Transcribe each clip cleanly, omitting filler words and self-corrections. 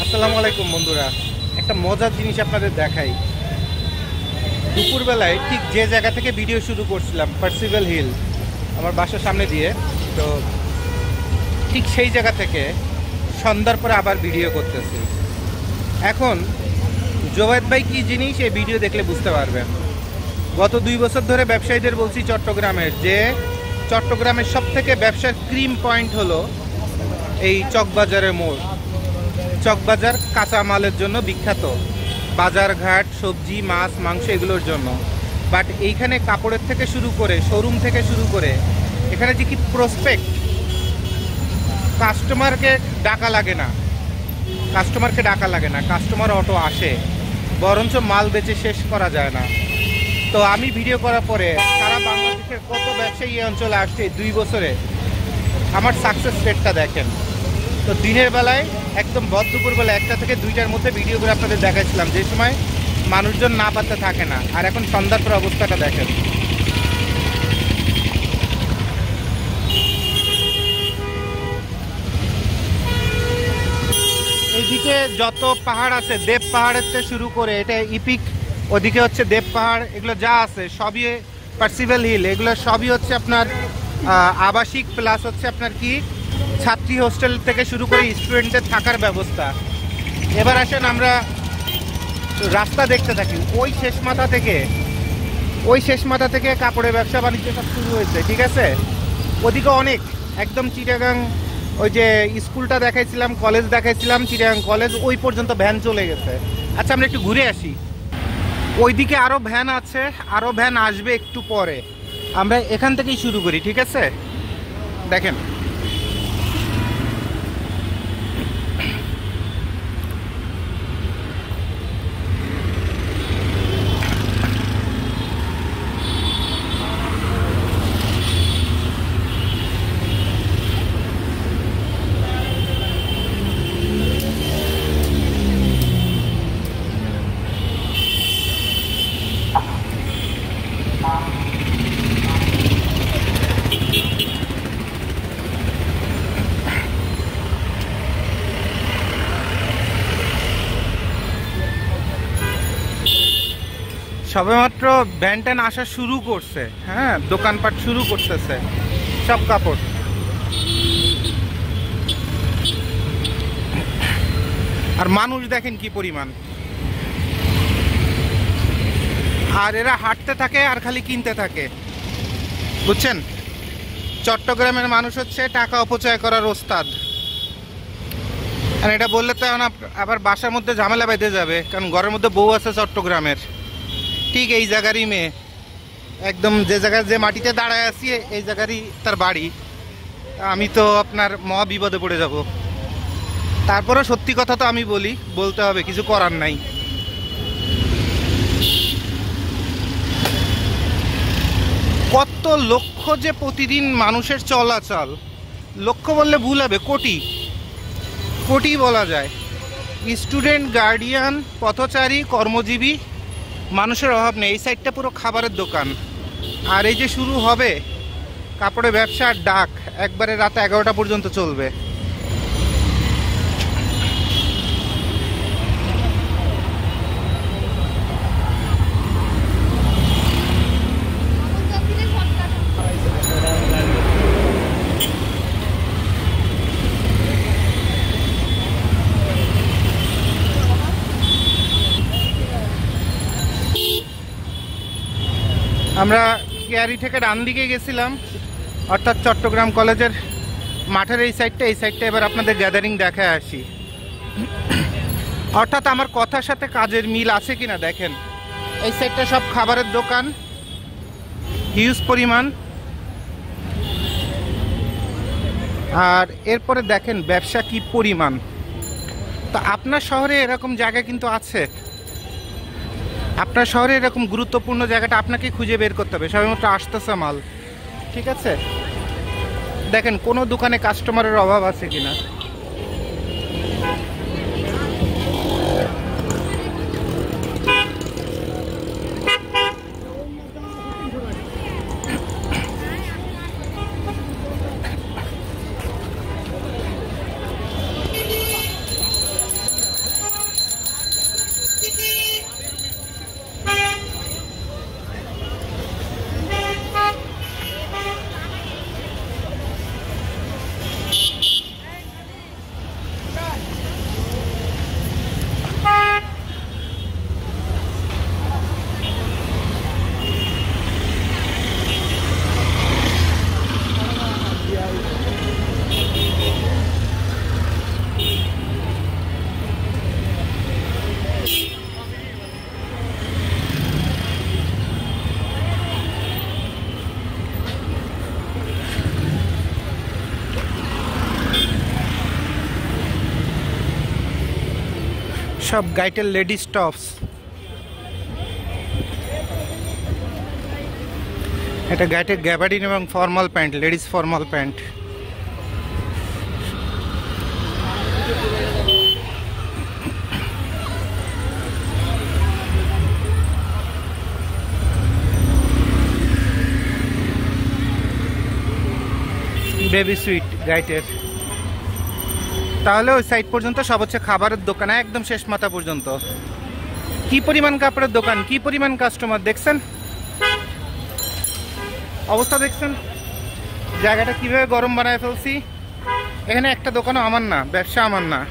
আসসালামু আলাইকুম বন্ধুরা, একটা মজার জিনিস আপনাদের দেখাই। দুপুরবেলায় ঠিক যে জায়গা থেকে ভিডিও শুরু করছিলাম, পার্সিভেল হিল, আমার বাসার সামনে দিয়ে, তো ঠিক সেই জায়গা থেকে সন্ধ্যার পরে আবার ভিডিও করতেছি। এখন জোবায়েদ ভাই কী জিনিস এই ভিডিও দেখলে বুঝতে পারবেন। গত 2 বছর ধরে ব্যবসায়ীদের বলছি চট্টগ্রামের, যে চট্টগ্রামের সব থেকে ব্যবসার ক্রিম পয়েন্ট হলো এই চকবাজারের মোড়। চকবাজার কাঁচামালের জন্য বিখ্যাত, বাজারঘাট, সবজি, মাছ, মাংস এগুলোর জন্য। বাট এইখানে কাপড়ের থেকে শুরু করে, শোরুম থেকে শুরু করে, এখানে যে কি প্রসপেক্ট, কাস্টমারকে ডাকা লাগে না, কাস্টমার অটো আসে, বরঞ্চ মাল বেচে শেষ করা যায় না। তো আমি ভিডিও করার পরে সারা বাংলাদেশের কত ব্যবসায়ী এই অঞ্চলে আসছে 2 বছরে, আমার সাকসেস রেটটা দেখেন। তো দিনের বেলায় একদম দুপুরবেলা 1টা থেকে 2টার মধ্যে ভিডিও করে আপনাদের দেখাচ্ছিলাম, যে সময় মানুষজন না পাতে থাকে না। আর এখন সন্ধ্যার পর অবস্থাটা দেখেন। এইদিকে যত পাহাড় আছে, দেব পাহাড়ের থেকে শুরু করে, এটা ইপিক, ওদিকে হচ্ছে দেব পাহাড়, এগুলো যা আছে সবই পার্সিভেল হিল, এগুলো সবই হচ্ছে আপনার আবাসিক, প্লাস হচ্ছে আপনার কি ছাত্রী হোস্টেল থেকে শুরু করে স্টুডেন্টের থাকার ব্যবস্থা। এবার আসেন আমরা রাস্তা দেখতে থাকি। ওই শেষ মাথা থেকে কাপড়ের ব্যবসা বাণিজ্য সব শুরু হয়েছে, ঠিক আছে। ওদিকে অনেক, একদম চিটাগাং, ওই যে স্কুলটা দেখাইছিলাম, কলেজ দেখাইছিলাম, চিটাগাং কলেজ, ওই পর্যন্ত ভ্যান চলে গেছে। আচ্ছা, আমরা একটু ঘুরে আসি। ওইদিকে আরও ভ্যান আছে, আরও ভ্যান আসবে একটু পরে। আমরা এখান থেকেই শুরু করি, ঠিক আছে। দেখেন, সবেমাত্র ভ্যান ট্যান আসা শুরু করছে, হ্যাঁ, দোকানপাট শুরু করতেছে, সব কাপড়। আর মানুষ দেখেন কি পরিমাণ, আর এরা হাঁটতে থাকে আর খালি কিনতে থাকে, বুঝছেন। চট্টগ্রামের মানুষ হচ্ছে টাকা অপচয় করার ওস্তাদ। আর এটা বললে তো এখন আবার বাসার মধ্যে ঝামেলা বেঁধে যাবে, কারণ ঘরের মধ্যে বউ আছে চট্টগ্রামের, ঠিক এই জায়গারই মেয়ে, একদম যে জায়গায়, যে মাটিতে দাঁড়ায় আছি এই জায়গারই তার বাড়ি। আমি তো আপনার মহা বিপদে পড়ে যাব। তারপরে সত্যি কথা তো আমি বলতে হবে, কিছু করার নাই। কত লক্ষ যে প্রতিদিন মানুষের চলাচল, লক্ষ বললে ভুল হবে, কোটি বলা যায়। স্টুডেন্ট, গার্ডিয়ান, পথচারী, কর্মজীবী, মানুষের অভাব নেই। এই সাইডটা পুরো খাবারের দোকান। আর এই যে শুরু হবে কাপড়ের ব্যবসার ডাক, একবারে রাত 11টা পর্যন্ত চলবে। আমরা কেয়ারি থেকে ডান দিকে গেছিলাম, অর্থাৎ চট্টগ্রাম কলেজের মাঠের এই সাইডটা। এবার আপনাদের গ্যাদারিং দেখায় আসি। অর্থাৎ আমার কথার সাথে কাজের মিল আছে কিনা দেখেন। এই সাইডটা সব খাবারের দোকান, হিউজ পরিমাণ। আর এরপরে দেখেন ব্যবসা কি পরিমাণ। তো আপনার শহরে এরকম জায়গা কিন্তু আছে, আপনার শহরে এরকম গুরুত্বপূর্ণ জায়গাটা আপনাকে খুঁজে বের করতে হবে। সবেমাত্র আসতেছে মাল, ঠিক আছে। দেখেন কোনো দোকানে কাস্টমারের অভাব আছে কিনা। সব গাইটের লেডিস টপস। এটা গাইটের গ্যাবার্ডিন এবং formal pant, ladies formal pant. Baby suit গাইটের। তাহলে ওই সাইড পর্যন্ত সব হচ্ছে খাবারের দোকান, একদম শেষ মাথা পর্যন্ত। কি পরিমাণ কাপড়ের দোকান, কি পরিমাণ কাস্টমার দেখছেন, অবস্থা দেখছেন, জায়গাটা কিভাবে গরম বানায় ফেলছি। এখানে একটা দোকানও আমার না, ব্যবসা আমার না,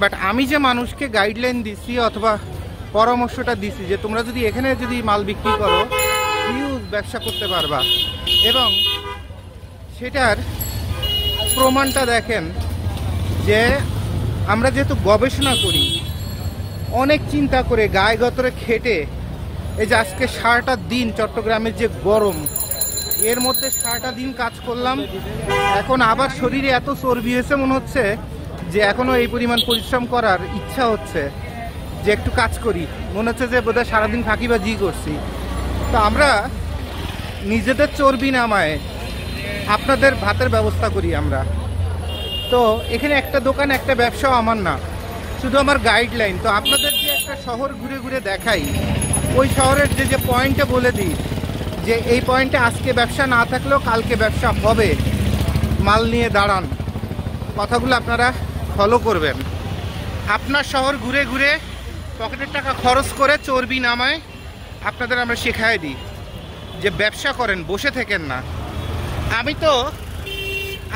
বাট আমি যে মানুষকে গাইডলাইন দিছি অথবা পরামর্শটা দিছি যে তোমরা যদি এখানে যদি মাল বিক্রি করো হিউজ ব্যবসা করতে পারবা, এবং সেটার প্রমাণটা দেখেন যে আমরা যেহেতু গবেষণা করি, অনেক চিন্তা করে গায়ে গতরে খেটে, এই যে আজকে সারাটা দিন চট্টগ্রামের যে গরম, এর মধ্যে সারাটা দিন কাজ করলাম, এখন আবার শরীরে এত চর্বি হয়েছে মনে হচ্ছে যে এখনও এই পরিমাণ পরিশ্রম করার ইচ্ছা হচ্ছে যে একটু কাজ করি, মনে হচ্ছে যে বোধহয় সারাদিন ফাঁকিবাজি করছি। তো আমরা নিজেদের চর্বি নামায় আপনাদের ভাতের ব্যবস্থা করি আমরা। তো এখানে একটা দোকান, একটা ব্যবসাও আমার না, শুধু আমার গাইডলাইন। তো আপনাদের যে একটা শহর ঘুরে ঘুরে দেখাই, ওই শহরের যে পয়েন্টে বলে দিই যে এই পয়েন্টে আজকে ব্যবসা না থাকলেও কালকে ব্যবসা হবে, মাল নিয়ে দাঁড়ান, কথাগুলো আপনারা ফলো করবেন। আপনার শহর ঘুরে ঘুরে পকেটের টাকা খরচ করে চর্বি নামায় আপনাদের আমরা শেখায় দিই যে ব্যবসা করেন, বসে থেকেন না। আমি তো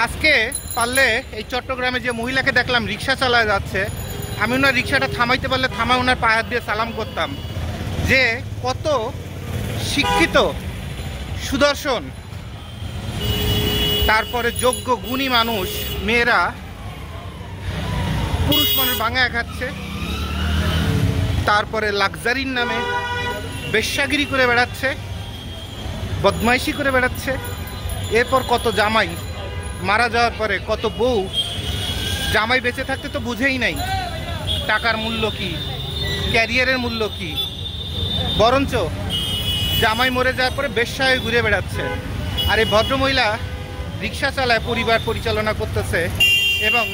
আজকে পারলে এই চট্টগ্রামে যে মহিলাকে দেখলাম রিক্সা চালায় যাচ্ছে, আমি ওনার রিক্সাটা থামাইতে পারলে থামায় ওনার পায়ে হাত দিয়ে সালাম করতাম যে কত শিক্ষিত, সুদর্শন, তারপরে যোগ্য গুণী মানুষ, মেয়েরা পুরুষ মানুষ বাঙায় খাচ্ছে, তারপরে লাক্সারির নামে বেশ্যাগিরি করে বেড়াচ্ছে, বদমাইশি করে বেড়াচ্ছে। এরপর কত জামাই মারা যাওয়ার পরে কত বউ জামাই বেঁচে থাকতে তো বুঝেই নাই টাকার মূল্য কি, ক্যারিয়ারের মূল্য কি, বরঞ্চ জামাই মরে যাওয়ার পরে বেশ্যা হয়ে ঘুরে বেড়াচ্ছে। আর এই ভদ্রমহিলা রিক্সা চালায়, পরিবার পরিচালনা করতেছে এবং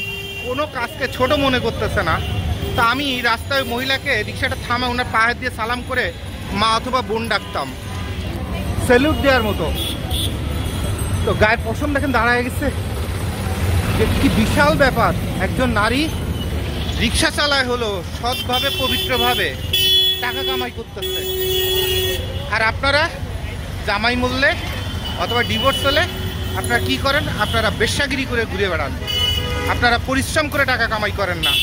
কোনো কাজকে ছোট মনে করতেছে না। তা আমি রাস্তায় মহিলাকে রিক্সাটা থামে ওনার পায়ে দিয়ে সালাম করে মা অথবা বোন ডাকতাম, স্যালুট দেওয়ার মতো। তো গায়ের পশম দেখেন দাঁড়ায় গেছে, যে কি বিশাল ব্যাপার। একজন নারী রিক্সা চালায় হলো সৎভাবে, পবিত্রভাবে টাকা কামাই করতেছে, আর আপনারা জামাই মূল্যে অথবা ডিভোর্স হলে আপনারা কি করেন, আপনারা বেশ্যাগিরি করে ঘুরে বেড়ান, আপনারা পরিশ্রম করে টাকা কামাই করেন না।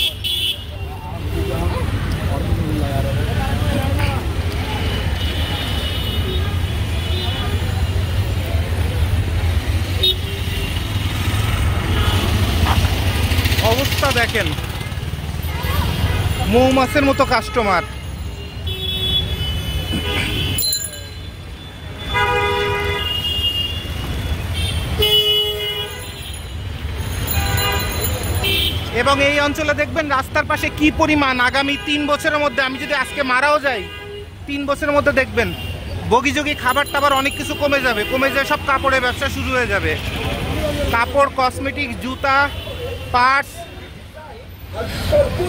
অবস্থা দেখেন, মৌমাছির মতো কাস্টমার। এবং এই অঞ্চলে দেখবেন রাস্তার পাশে কি পরিমাণ, আগামী 3 বছরের মধ্যে আমি যদি আজকে মারাও যাই, 3 বছরের মধ্যে দেখবেন বগিযোগী খাবার টাবার অনেক কিছু কমে যাবে, সব কাপড়ের ব্যবসা শুরু হয়ে যাবে। কাপড়, কসমেটিক, জুতা, পার্টস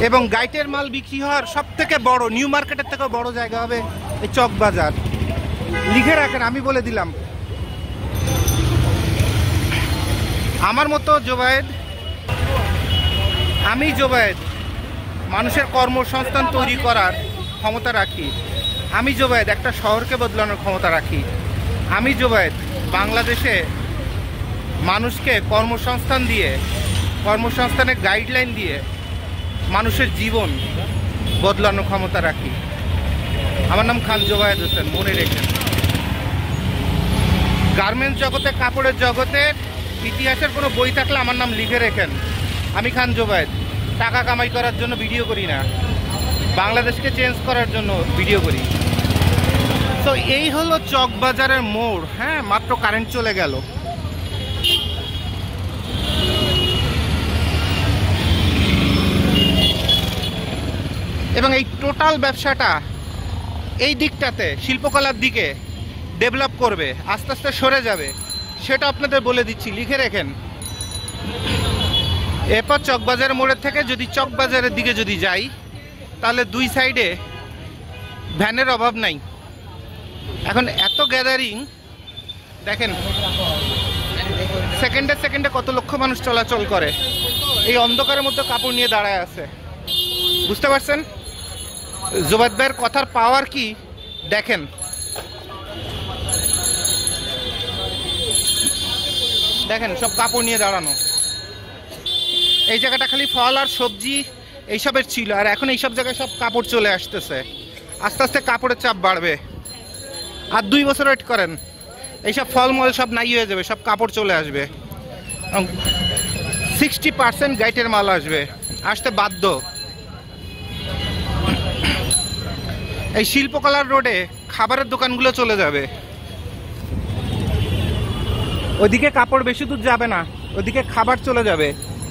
এবং গাইটের মাল বিক্রি হওয়ার সব থেকে বড়, নিউ মার্কেটের থেকেও বড় জায়গা হবে এই চকবাজার। লিখে রাখেন, আমি বলে দিলাম। আমার মতো জোবায়েদ, আমি জোবায়েদ মানুষের কর্মসংস্থান তৈরি করার ক্ষমতা রাখি। আমি জোবায়েদ একটা শহরকে বদলানোর ক্ষমতা রাখি। আমি জোবায়েদ বাংলাদেশে মানুষকে কর্মসংস্থান দিয়ে, কর্মসংস্থানের গাইডলাইন দিয়ে মানুষের জীবন বদলানোর ক্ষমতা রাখি। আমার নাম খান জোবায়েদ হোসেন, মনে রেখেন। গার্মেন্টস জগতে, কাপড়ের জগতে ইতিহাসের কোনো বই থাকলে আমার নাম লিখে রেখেন। আমি খান জোবায়েদ টাকা কামাই করার জন্য ভিডিও করি না, বাংলাদেশকে চেঞ্জ করার জন্য ভিডিও করি। তো এই হলো চকবাজারের মোড়। হ্যাঁ, মাত্র কারেন্ট চলে গেল। এবং এই টোটাল ব্যবসাটা এই দিকটাতে শিল্পকলার দিকে ডেভেলপ করবে, আস্তে আস্তে সরে যাবে, সেটা আপনাদের বলে দিচ্ছি, লিখে রেখেন। এরপর চকবাজার মোড়ের থেকে যদি চকবাজারের দিকে যদি যাই, তাহলে দুই সাইডে ভ্যানের অভাব নাই। এখন এত গ্যাদারিং দেখেন, সেকেন্ডে সেকেন্ডে কত লক্ষ মানুষ চলাচল করে, এই অন্ধকারের মধ্যে কাপড় নিয়ে দাঁড়ায় আছে। বুঝতে পারছেন জুবাদ ভাইয়ের কথার পাওয়ার কি? দেখেন দেখেন সব কাপড় নিয়ে দাঁড়ানো। এই জায়গাটা খালি ফল আর সবজি এইসবের ছিল, আর এখন এইসব জায়গায় সব কাপড় চলে আসতেছে। আস্তে আস্তে কাপড়ের চাপ বাড়বে, আর 2 বছর ওয়েট করেন, এইসব ফলমূল সব নাই হয়ে যাবে, সব কাপড় চলে আসবে। 60% গাইটের মাল আসবে, আসতে বাধ্য। এই শিল্পকলার রোডে খাবারের দোকানগুলো চলে যাবে, ওইদিকে কাপড় বেশি দূর যাবে না, ওইদিকে খাবার চলে যাবে।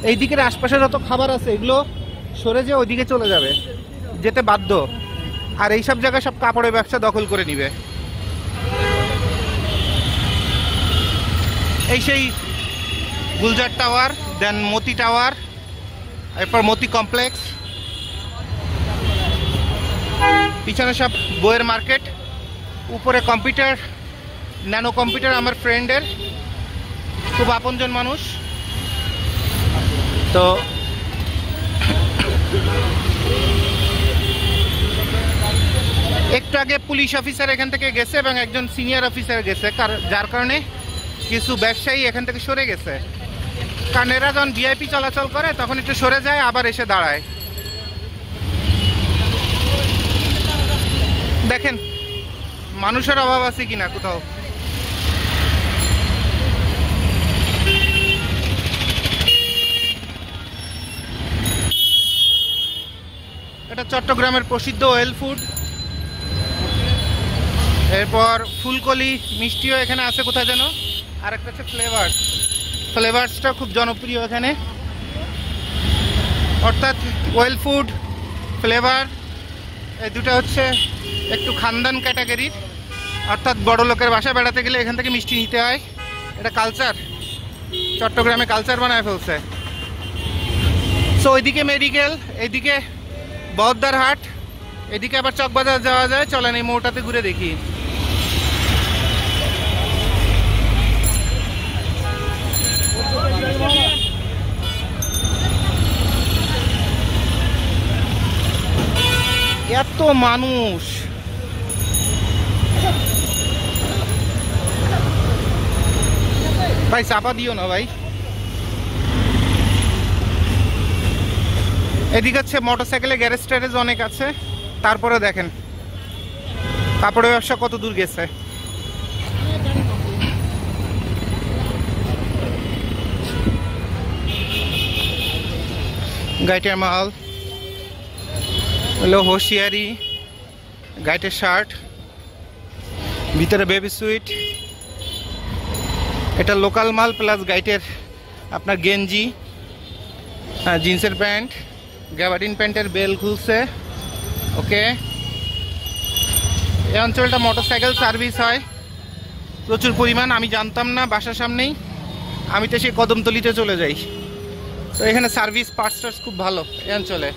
এই দিকের আশপাশে যত খাবার আছে এগুলো সরে যেয়ে ওইদিকে চলে যাবে, যেতে বাধ্য। আর এইসব জায়গায় সব কাপড়ের ব্যবসা দখল করে নিবে। এই সেই গুলজার টাওয়ার, দেন মতি টাওয়ার, এরপর মতি কমপ্লেক্স, পিছনে সব বইয়ের মার্কেট, উপরে কম্পিউটার, ন্যানো কম্পিউটার আমার ফ্রেন্ডের, খুব আপনজন মানুষ। তো একটু আগে পুলিশ অফিসার এখান থেকে গেছে এবং একজন সিনিয়র অফিসার গেছে, যার কারণে কিছু ব্যবসায়ী এখান থেকে সরে গেছে। কারণ এরা যখন ভিআইপি চলাচল করে তখন একটু সরে যায়, আবার এসে দাঁড়ায়। দেখেন মানুষের অভাব আছে কিনা কোথাও। এটা চট্টগ্রামের প্রসিদ্ধ ওয়েল ফুড। এরপর ফুলকলি মিষ্টিও এখানে আছে কোথায় যেন, আর একটা হচ্ছে ফ্লেভার্স। ফ্লেভার্সটা খুব জনপ্রিয় এখানে, অর্থাৎ ওয়েল ফুড, ফ্লেভার, এই দুটো হচ্ছে একটু খানদান ক্যাটাগরির, অর্থাৎ বড় লোকের বাসায় বেড়াতে গেলে এখান থেকে মিষ্টি নিতে হয়। এটা কালচার, চট্টগ্রামে কালচার বানায় ফেলছে। সো ওইদিকে মেডিকেল, এইদিকে বহদ্দার হাট, এদিকে আবার চকবাজার যাওয়া যায়। চলেন এই মোড়টাতে ঘুরে দেখি। এত মানুষ, ভাই চাপা দিও না ভাই। এদিকে হচ্ছে মোটরসাইকেলে গ্যারেজ ট্যারেজ অনেক আছে। তারপরে দেখেন কাপড়ের ব্যবসা কত দূর গেছে। গাইটের মাল হলো হোশিয়ারি, গাইটের শার্ট, ভিতরে বেবি সুইট, এটা লোকাল মাল প্লাস গাইটের আপনার গেঞ্জি, জিন্সের প্যান্ট, গ্যাবার্ডিন প্যান্টের বেল খুলছে। ওকে, এই অঞ্চলটা মোটরসাইকেল সার্ভিস হয় প্রচুর পরিমাণ। আমি জানতাম না, বাসার সামনেই, আমি তো সেই কদমতলিতে চলে যাই। তো এখানে সার্ভিস পার্টস খুব ভালো এই অঞ্চলে।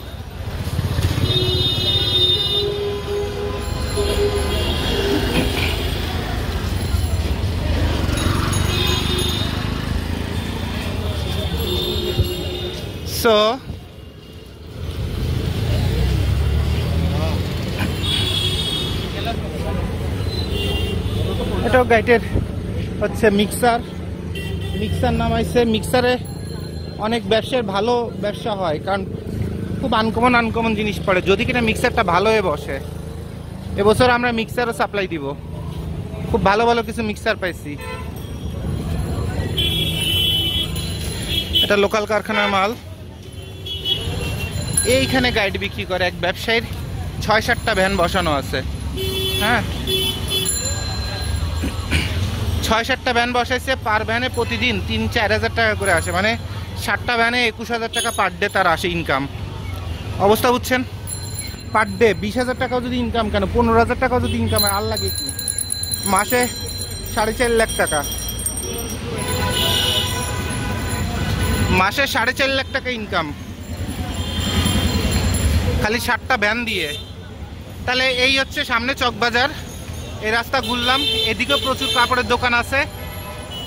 সো এটাও গাইটের হচ্ছে মিক্সার নামাইছে। মিক্সারে অনেক ব্যবসার ভালো ব্যবসা হয়, কারণ খুব আনকমন জিনিস পড়ে যদি কিনা মিক্সারটা ভালো হয়ে বসে। এবছর আমরা মিক্সারও সাপ্লাই দিব, খুব ভালো কিছু মিক্সার পাইছি। এটা লোকাল কারখানার মাল। এইখানে গাইড বিক্রি করে এক ব্যবসায়ীর 6-7টা ভ্যান বসানো আছে। হ্যাঁ, 6-7টা ভ্যান বসাইছে, পার ভ্যানে প্রতিদিন 3-4 হাজার টাকা করে আসে, মানে 7টা ভ্যানে 21,000 টাকা পার ডে তার আসে ইনকাম। অবস্থা বুঝছেন? পার ডে 20,000 টাকাও যদি ইনকাম, কেন 15,000 টাকাও যদি ইনকাম হয়, আর লাগে কি? মাসে 4.5 লাখ টাকা, মাসে 4.5 লাখ টাকা ইনকাম খালি 7টা ভ্যান দিয়ে। তাহলে এই হচ্ছে সামনে চকবাজার, এই রাস্তা ঘুরলাম, এদিকেও প্রচুর কাপড়ের দোকান আছে।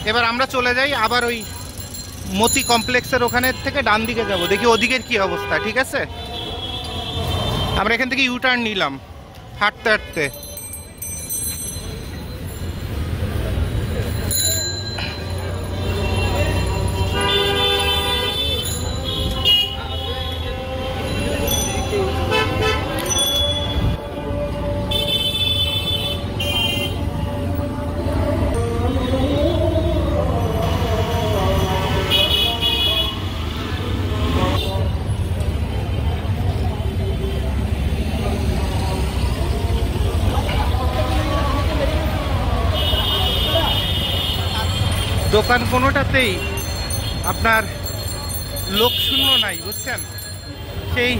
এবার আমরা চলে যাই আবার ওই মতি কমপ্লেক্সের ওখানে থেকে ডান দিকে যাব, দেখি ওদিকের কি অবস্থা। ঠিক আছে, আমরা এখান থেকে ইউটার্ন নিলাম হাঁটতে হাঁটতে। দোকান কোনোটাতেই আপনার লোক শূন্য নাই, বুঝছেন। সেই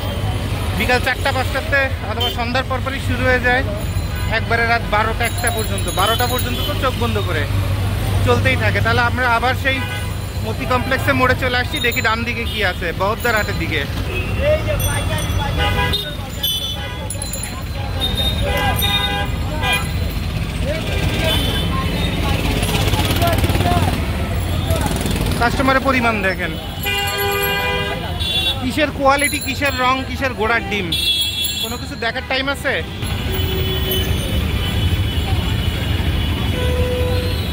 বিকাল 4টা-5টাতে অথবা সন্ধ্যার পরপরই শুরু হয়ে যায়, একবারে রাত 12টা-1টা পর্যন্ত। 12টা পর্যন্ত তো চোখ বন্ধ করে চলতেই থাকে। তাহলে আমরা আবার সেই মতি কমপ্লেক্সে মোড়ে চলে আসছি, দেখি ডান দিকে কি আছে, বহদ্দার হাটের দিকে। কাস্টমারের পরিমাণ দেখেন, কিসের কোয়ালিটি, কিসের রং, কিসের ঘোড়ার ডিম, কোনো কিছু দেখার টাইম আছে?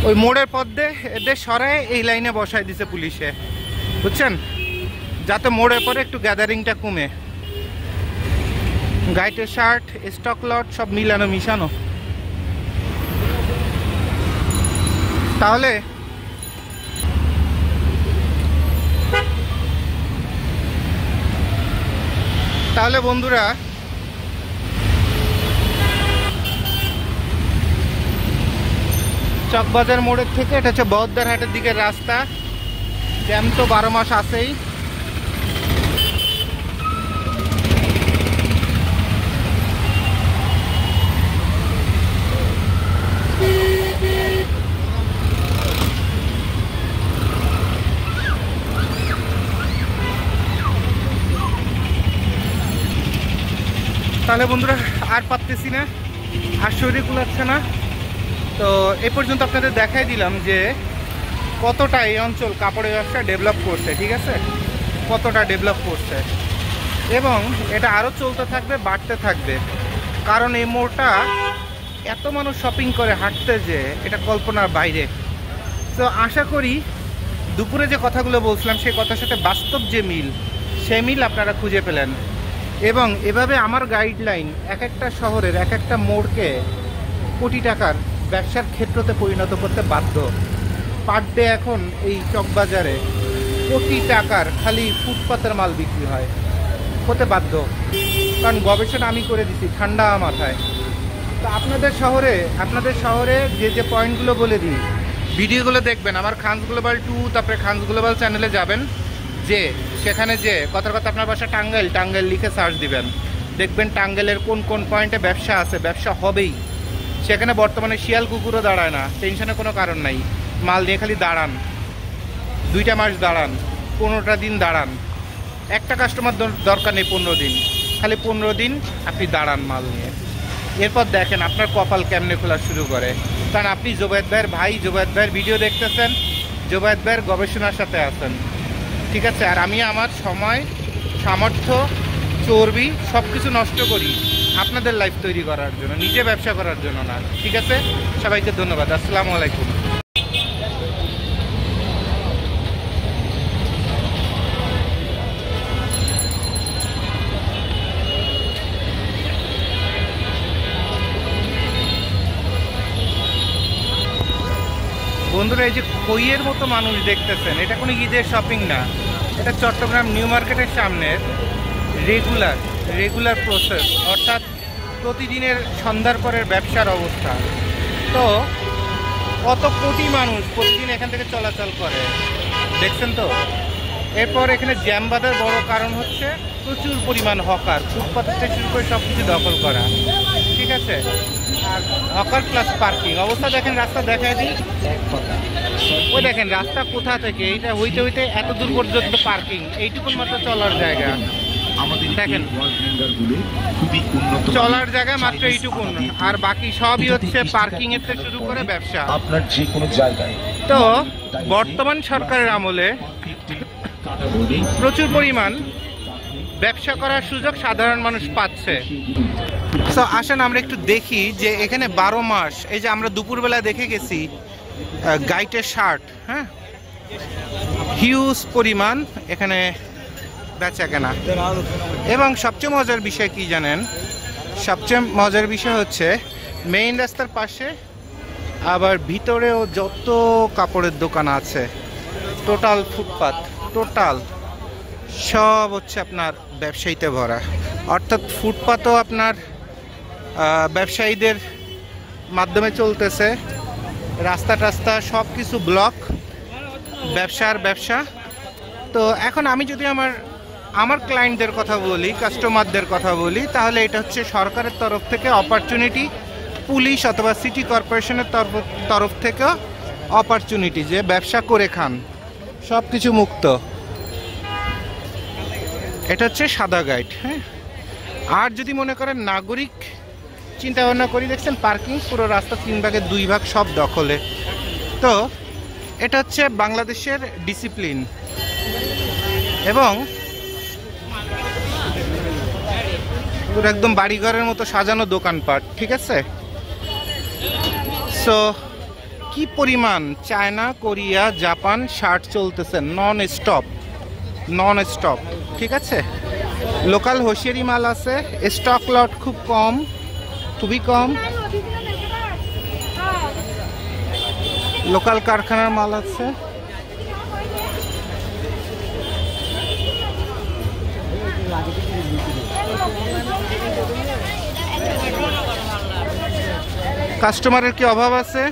ওই মোড়ের পথে এদের সরায় এই লাইনে বসায় দিছে পুলিশে, বুঝছেন, যাতে মোড়ের পরে একটু গ্যাদারিংটা কমে। গাইটের শার্ট, স্টক লট সব মিলানো মিশানো। তাহলে বন্ধুরা, চকবাজার মোড়ের থেকে এটা হচ্ছে বহদ্দার হাটের দিকের রাস্তা। জ্যাম তো 12 মাস আছেই। তাহলে বন্ধুরা আর পারতেছি না, আর শরীর কুলাচ্ছে না। তো এ পর্যন্ত আপনাদের দেখাই দিলাম যে কতটা এই অঞ্চল কাপড়ের ব্যবসা ডেভেলপ করছে, ঠিক আছে, কতটা ডেভেলপ করছে, এবং এটা আরও চলতে থাকবে, বাড়তে থাকবে। কারণ এই মোড়টা এত মানুষ শপিং করে হাঁটতে, যে এটা কল্পনার বাইরে। তো আশা করি দুপুরে যে কথাগুলো বলছিলাম সেই কথার সাথে বাস্তব যে মিল, সেই মিল আপনারা খুঁজে পেলেন। এবং এভাবে আমার গাইডলাইন এক একটা শহরের এক একটা মোড়কে কোটি টাকার ব্যবসার ক্ষেত্রতে পরিণত করতে বাধ্য। পার ডে এখন এই চকবাজারে কোটি টাকার খালি ফুটপাতের মাল বিক্রি হয়, হতে বাধ্য। কারণ গবেষণা আমি করে দিছি ঠান্ডা মাথায়। তো আপনাদের শহরে যে পয়েন্টগুলো বলে দিই, ভিডিওগুলো দেখবেন আমার খানস গ্লোবাল 2, তারপরে খানস গ্লোবাল চ্যানেলে যাবেন, যে সেখানে যে কথার কথা আপনার বাসা টাঙ্গাইল লিখে সার্চ দিবেন, দেখবেন টাঙ্গাইলের কোন কোন পয়েন্টে ব্যবসা আছে, ব্যবসা হবেই। সেখানে বর্তমানে শিয়াল কুকুরও দাঁড়ায় না, টেনশনের কোনো কারণ নাই। মাল নিয়ে খালি দাঁড়ান, 2টা মাস দাঁড়ান, 15টা দিন দাঁড়ান, একটা কাস্টমার দরকার নেই 15 দিন, খালি 15 দিন আপনি দাঁড়ান মাল নিয়ে। এরপর দেখেন আপনার কপাল কেমনে খোলা শুরু করে। কারণ আপনি জোবায়েদ ভাইয়ের ভাই, জোবায়েদ ভাইয়ের ভিডিও দেখতেছেন, জোবায়েদ ভাইয়ের গবেষণার সাথে আছেন, ঠিক আছে। আর আমি আমার সময়, সামর্থ্য, চর্বি সব কিছু নষ্ট করি আপনাদের লাইফ তৈরি করার জন্য, নিজে ব্যবসা করার জন্য না, ঠিক আছে। সবাইকে ধন্যবাদ, আসসালামু আলাইকুম। বন্ধুরা, এই যে খইয়ের মতো মানুষ দেখতেছেন, এটা কোনো ঈদের শপিং না, এটা চট্টগ্রাম নিউ মার্কেটের সামনের রেগুলার প্রসেস, অর্থাৎ প্রতিদিনের সন্ধ্যার পরের ব্যবসার অবস্থা। তো কত কোটি মানুষ প্রতিদিন এখান থেকে চলাচল করে দেখছেন তো। এরপর এখানে জ্যাম বাঁধার বড় কারণ হচ্ছে প্রচুর পরিমাণ হকার, ফুটপাথ থেকে শুরু করে সব কিছু দখল করা, ঠিক আছে। আর হকার প্লাস পার্কিং অবস্থা দেখেন, রাস্তা দেখায় দিই, ওই দেখেন রাস্তা কোথা থেকে, এইটা হইতে হইতে এত দূর পর্যন্ত পার্কিং, এইটুকুন মাত্র চলার জায়গা। দেখেন চলার জায়গা মাত্র এইটুকুন, আর বাকি সবই হচ্ছে পার্কিং এর থেকে শুরু করে ব্যবসা। আপনার যে কোনো জায়গায় তো বর্তমান সরকারের আমলে প্রচুর পরিমাণ ব্যবসা করার সুযোগ সাধারণ মানুষ পাচ্ছে। তো আসেন আমরা একটু দেখি যে এখানে 12 মাস, এই যে আমরা দুপুরবেলা দেখে গেছি গাইটের শার্ট, হ্যাঁ, হিউজ পরিমাণ এখানে বেচা কেনা। এবং সবচেয়ে মজার বিষয় কি জানেন, সবচেয়ে মজার বিষয় হচ্ছে মেইন রাস্তার পাশে আবার ভিতরেও যত কাপড়ের দোকান আছে, টোটাল ফুটপাত, টোটাল সব হচ্ছে আপনার ব্যবসায়ীতে ভরা। অর্থাৎ ফুটপাতও আপনার ব্যবসায়ীদের মাধ্যমে চলতেছে, রাস্তা টাস্তা সব কিছু ব্লক, ব্যবসার ব্যবসা। তো এখন আমি যদি আমার ক্লায়েন্টদের কথা বলি, কাস্টমারদের কথা বলি, তাহলে এটা হচ্ছে সরকারের তরফ থেকে অপরচুনিটি, পুলিশ অথবা সিটি কর্পোরেশনের তরফ থেকে অপরচুনিটি, যে ব্যবসা করে খান, সব কিছু মুক্ত। এটা হচ্ছে সাদা গাইড, হ্যাঁ। আর যদি মনে করেন নাগরিক চিন্তা ভাবনা করি, দেখছেন পার্কিং পুরো রাস্তা 3 ভাগের 2 ভাগ সব দখলে। তো এটা হচ্ছে বাংলাদেশের ডিসিপ্লিন এবং পুরো একদম বাড়িঘরের মতো সাজানো দোকানপাট, ঠিক আছে। সো কি পরিমাণ চায়না, কোরিয়া, জাপান শার্ট চলতেছে নন স্টপ, ঠিক আছে। লোকাল হোশিয়ারি মাল আছে, স্টক লট খুব কম, খুবই কম। লোকাল কারখানার মাল আছে। কাস্টমারের কি অভাব আছে?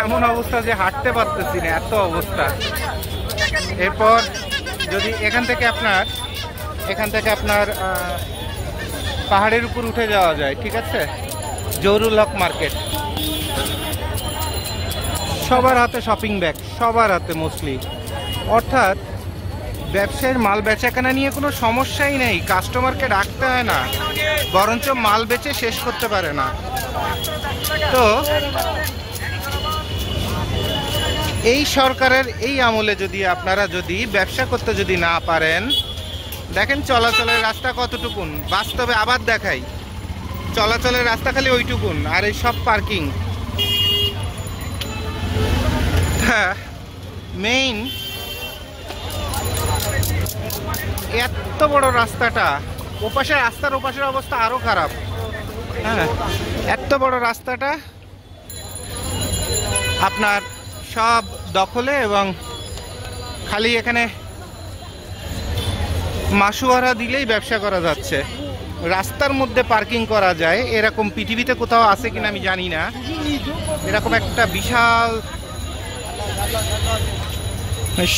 এমন অবস্থা যে হাঁটতে পারতেছি না, এত অবস্থা। এরপর যদি এখান থেকে আপনার পাহাড়ের উপর উঠে যাওয়া যায়, ঠিক আছে, জহুরুল হক মার্কেট, সবার হাতে শপিং ব্যাগ, সবার হাতে মোস্টলি। অর্থাৎ ব্যবসায়ের মাল বেচাকেনা নিয়ে কোনো সমস্যাই নেই, কাস্টমারকে ডাকতে হয় না, বরঞ্চ মাল বেচে শেষ করতে পারে না। তো এই সরকারের এই আমলে যদি আপনারা যদি ব্যবসা করতে যদি না পারেন, দেখেন চলাচলের রাস্তা কতটুকুন, বাস্তবে আবার দেখাই, চলাচলের রাস্তা খালি ওইটুকুন, আর এই সব পার্কিং। হ্যাঁ, মেইন এত বড় রাস্তাটা, রাস্তার ওপাশের অবস্থা আরো খারাপ। হ্যাঁ, এত বড় রাস্তাটা আপনার সব দখলে, এবং খালি এখানে মাসুয়ারা দিলেই ব্যবসা করা যাচ্ছে। রাস্তার মধ্যে পার্কিং করা যায় এরকম পৃথিবীতে কোথাও আছে কিনা আমি জানি না। এরকম একটা বিশাল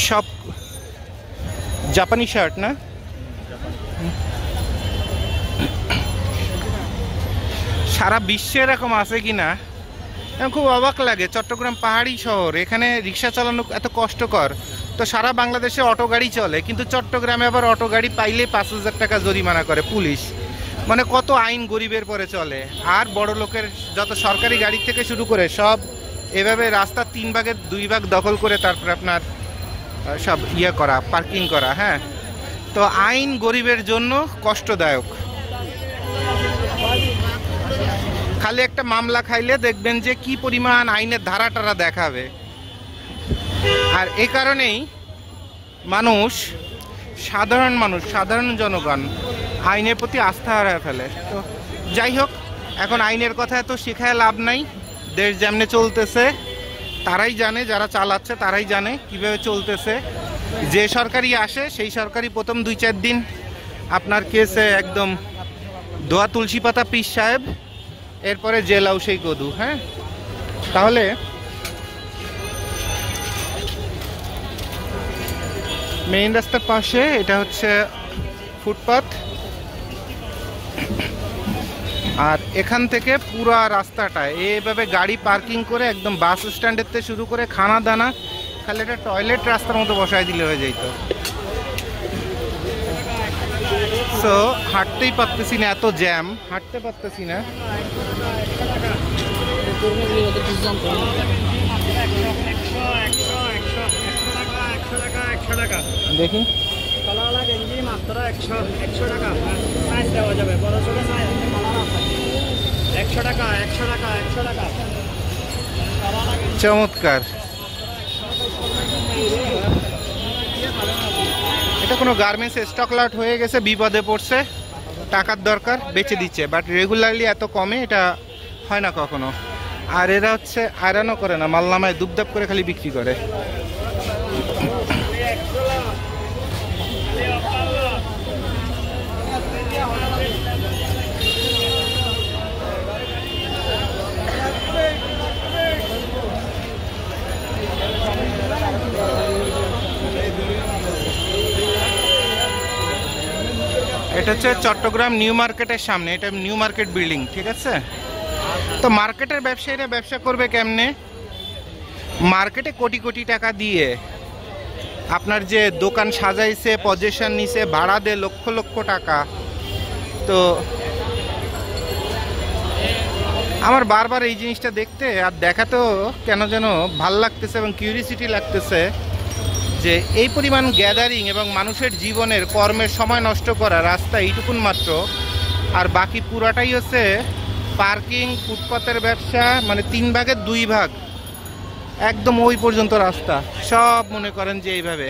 সব জাপানি শার্ট না, সারা বিশ্বে এরকম আছে কিনা খুব অবাক লাগে। চট্টগ্রাম পাহাড়ি শহর, এখানে রিক্সা চালানো এত কষ্টকর, তো সারা বাংলাদেশে অটো গাড়ি চলে, কিন্তু চট্টগ্রামে আবার অটো গাড়ি পাইলে 5,000 টাকা জরিমানা করে পুলিশ। মানে কত আইন গরিবের পরে চলে। আর বড় লোকের যত সরকারি গাড়ি থেকে শুরু করে সব এভাবে রাস্তা 3 ভাগের 2 ভাগ দখল করে তারপরে আপনার সব করা, পার্কিং করা। হ্যাঁ, তো আইন গরিবের জন্য কষ্টদায়ক। খালি একটা মামলা খাইলে দেখবেন যে কি পরিমাণ আইনের ধারাটারা দেখাবে। আর এই কারণেই সাধারণ জনগণ আইনের প্রতি আস্থা হারায় ফেলে। তো যাই হোক, এখন আইনের কথা এত শেখায় লাভ নাই, দেশ যেমনে চলতেছে তারাই জানে, যারা চালাচ্ছে তারাই জানে কিভাবে চলতেছে। যে সরকারি আসে সেই সরকারি প্রথম 2-4 দিন আপনার কেসে একদম দোয়া তুলসী পাতা পীর সাহেব, এরপরে জেলাও সেই কদু। হ্যাঁ, তাহলে মেইন রাস্তার পাশে এটা হচ্ছে ফুটপাথ, আর এখান থেকে পুরা রাস্তাটা এইভাবে গাড়ি পার্কিং করে একদম বাস স্ট্যান্ডের থেকে শুরু করে খানা দানা, খালি একটা টয়লেট রাস্তার মতো বসায় দিলে হয়ে যেত। সো হাঁটতেই পারতেছি না, এত জ্যাম, হাঁটতে পারতেছি না। দেখি চমৎকার। এটা কোনো গার্মেন্টস স্টক লট হয়ে গেছে, বিপদে পড়ছে, টাকার দরকার, বেচে দিচ্ছে, বাট রেগুলারলি এত কমে এটা হয় না কখনো। আর এরা হচ্ছে আয়রনও করে না, মালনামায় দুপদাপ করে খালি বিক্রি করে। এটা হচ্ছে চট্টগ্রাম নিউ মার্কেটের সামনে, এটা নিউ মার্কেট বিল্ডিং, ঠিক আছে? তো মার্কেটের ব্যবসায়ীরা ব্যবসা করবে কেমনে? মার্কেটে কোটি কোটি টাকা দিয়ে আপনার যে দোকান সাজাইছে, পজেশন নিছে, ভাড়া দেয় লক্ষ লক্ষ টাকা। তো আমার বারবার এই জিনিসটা দেখতে আর দেখাতেও কেন যেন ভাল লাগতেছে এবং কিউরিসিটি লাগতেছে যে এই পরিমাণ গ্যাদারিং এবং মানুষের জীবনের কর্মের সময় নষ্ট করা রাস্তা এইটুকুন মাত্র, আর বাকি পুরাটাই হচ্ছে পার্কিং, ফুটপাতের ব্যবসা, মানে 3 ভাগের 2 ভাগ একদম ওই পর্যন্ত রাস্তা। সব মনে করেন যে এইভাবে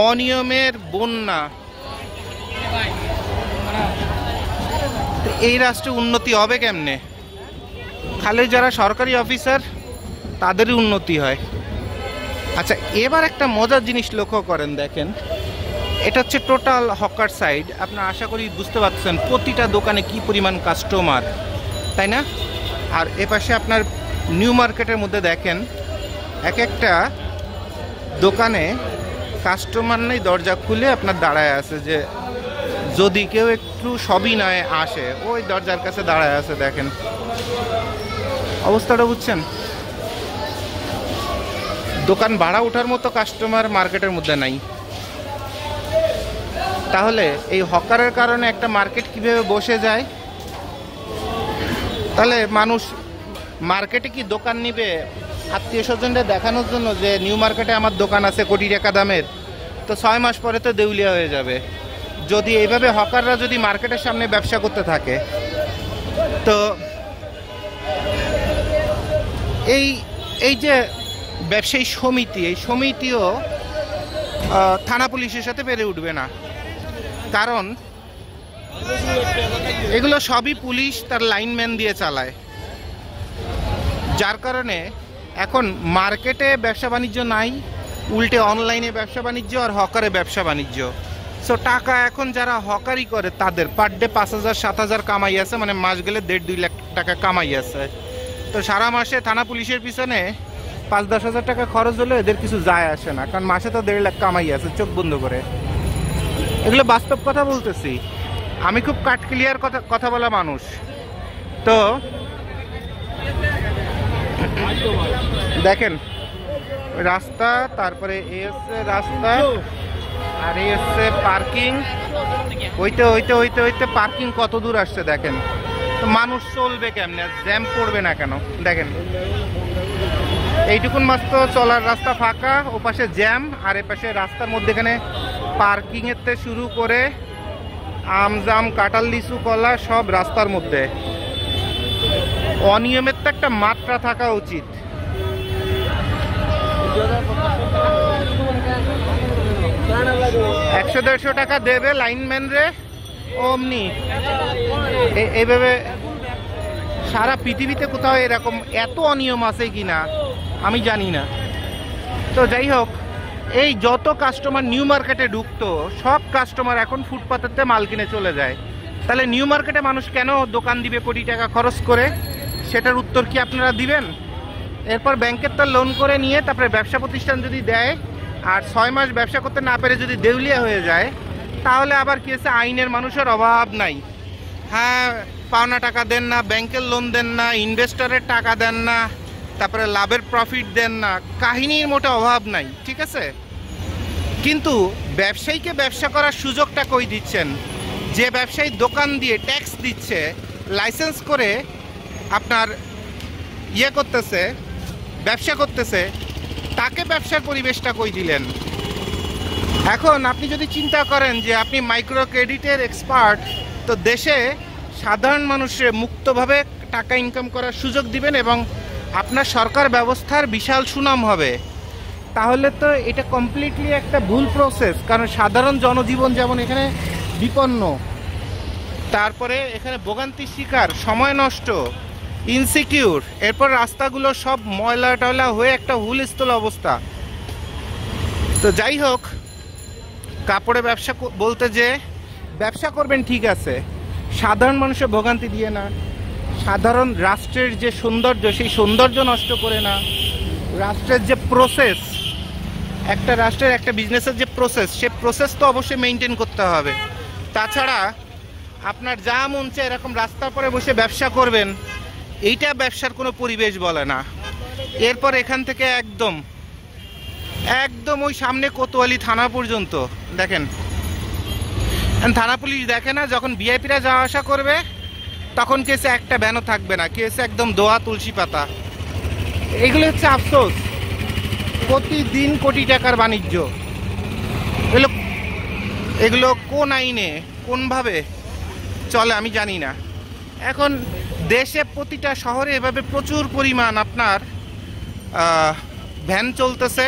অনিয়মের বন্যা। এই রাষ্ট্রে উন্নতি হবে কেমনে? খালি যারা সরকারি অফিসার তাদেরই উন্নতি হয়। আচ্ছা, এবার একটা মজার জিনিস লক্ষ্য করেন, দেখেন এটা হচ্ছে টোটাল হকার সাইড। আপনারা আশা করি বুঝতে পারছেন প্রতিটা দোকানে কি পরিমাণ কাস্টমার, তাই না? আর এপাশে আপনার নিউ মার্কেটের মধ্যে দেখেন এক একটা দোকানে কাস্টমার নেই, দরজা খুলে আপনার দাঁড়ায় আছে, যে যদি কেউ একটু সবিনয়ে আসে ওই দরজার কাছে দাঁড়ায় আছে। দেখেন অবস্থাটা, বুঝছেন? দোকান ভাড়া ওঠার মতো কাস্টমার মার্কেটের মধ্যে নাই। তাহলে এই হকারের কারণে একটা মার্কেট কিভাবে বসে যায়? তাহলে মানুষ মার্কেটে কি দোকান নিবে আত্মীয় স্বজনদের দেখানোর জন্য যে নিউ মার্কেটে আমার দোকান আছে কোটি টাকা দামের? তো 6 মাস পরে তো দেউলিয়া হয়ে যাবে। যদি এইভাবে হকাররা যদি মার্কেটের সামনে ব্যবসা করতে থাকে, তো এই যে ব্যবসায়ী সমিতি, এই সমিতিও থানা পুলিশের সাথে পেরে উঠবে না, কারণ এগুলো সবই পুলিশ তার লাইনম্যান দিয়ে চালায়। যার কারণে এখন মার্কেটে ব্যবসা বাণিজ্য নাই, উল্টে অনলাইনে ব্যবসা বাণিজ্য আর হকারে ব্যবসা বাণিজ্য। সো টাকা এখন যারা হকারি করে তাদের পার ডে 5,000-7,000 কামাই আছে, মানে মাস গেলে 1.5-2 লাখ টাকা কামাই আছে। তো সারা মাসে থানা পুলিশের পিছনে 5-10 হাজার টাকা খরচ হলে এদের কিছু যায় আসে না, কারণ মাসে তো 1.5 লাখ কামাই আছে চোখ বন্ধ করে। এগুলো বাস্তব কথা বলতেছি, আমি খুব কাট ক্লিয়ার কথা বলা মানুষ। তো দেখেন রাস্তা, তারপরে এই হচ্ছে রাস্তা, আর এই হচ্ছে পার্কিং। হইতে হইতে হইতে হইতে পার্কিং কত দূর আসছে দেখেন। তো মানুষ চলবে কেমনে? জ্যাম পড়বে না কেন? দেখেন এইটুকুন মাত্র চলার রাস্তা ফাঁকা, ওপাশে জ্যাম, আর এপাশে রাস্তার মধ্যেখানে পার্কিং এর থেকে শুরু করে আমজাম, কাঁঠাল, লিচু, কলা সব রাস্তার মধ্যে। অনিয়মের তো একটা মাত্রা থাকা উচিত। 100-150 টাকা দেবে লাইনম্যান রে অমনি। এইভাবে সারা পৃথিবীতে কোথাও এরকম এত অনিয়ম আছে কিনা আমি জানি না। তো যাই হোক, এই যত কাস্টমার নিউ মার্কেটে ঢুকতো সব কাস্টমার এখন ফুটপাতেতে মাল কিনে চলে যায়। তাহলে নিউ মার্কেটে মানুষ কেন দোকান দিবে কোটি টাকা খরচ করে? সেটার উত্তর কি আপনারা দিবেন? এরপর ব্যাংকের তো লোন করে নিয়ে তারপরে ব্যবসা প্রতিষ্ঠান যদি দেয় আর 6 মাস ব্যবসা করতে না পেরে যদি দেউলিয়া হয়ে যায়, তাহলে আবার কি হচ্ছে, আইনের মানুষের অভাব নাই। হ্যাঁ, পাওনা টাকা দেন না, ব্যাংকের লোন দেন না, ইনভেস্টরের টাকা দেন না, তারপরে লাভের প্রফিট দেন না, কাহিনীর মোটে অভাব নাই, ঠিক আছে। কিন্তু ব্যবসায়ীকে ব্যবসা করার সুযোগটা কই দিচ্ছেন? যে ব্যবসায়ী দোকান দিয়ে ট্যাক্স দিচ্ছে, লাইসেন্স করে আপনার করতেছে, ব্যবসা করতেছে, তাকে ব্যবসার পরিবেশটা কই দিলেন? এখন আপনি যদি চিন্তা করেন যে আপনি মাইক্রো ক্রেডিটের এক্সপার্ট, তো দেশে সাধারণ মানুষের মুক্তভাবে টাকা ইনকাম করার সুযোগ দিবেন এবং আপনার সরকার ব্যবস্থার বিশাল সুনাম হবে। তাহলে তো এটা কমপ্লিটলি একটা ভুল প্রসেস, কারণ সাধারণ জনজীবন যেমন এখানে বিপন্ন, তারপরে এখানে ভোগান্তির শিকার, সময় নষ্ট, ইনসিকিউর, এরপর রাস্তাগুলো সব ময়লা টয়লা হয়ে একটা হুলস্থুল অবস্থা। তো যাই হোক, কাপড়ে ব্যবসা বলতে যে ব্যবসা করবেন ঠিক আছে, সাধারণ মানুষের ভোগান্তি দিয়ে না, সাধারণ রাষ্ট্রের যে সৌন্দর্য সেই সৌন্দর্য নষ্ট করে না, রাষ্ট্রের যে প্রসেস, একটা রাষ্ট্রের একটা বিজনেসের যে প্রসেস, সে প্রসেস তো অবশ্যই মেনটেন করতে হবে। তাছাড়া আপনার যা মন চায় এরকম রাস্তার পরে বসে ব্যবসা করবেন, এইটা ব্যবসার কোনো পরিবেশ বলে না। এরপর এখান থেকে একদম একদম ওই সামনে কোতোয়ালি থানা পর্যন্ত দেখেন, থানা পুলিশ দেখে না, যখন ভিআইপিরা যাওয়া আসা করবে তখন কেসে একটা ভ্যানও থাকবে না, কেসে একদম দোয়া তুলসী পাতা। এগুলো হচ্ছে আফসোস, প্রতিদিন কোটি টাকার বাণিজ্য। এগুলো কোন আইনে কোনভাবে চলে আমি জানি না। এখন দেশে প্রতিটা শহরে এভাবে প্রচুর পরিমাণ আপনার ভ্যান চলতেছে,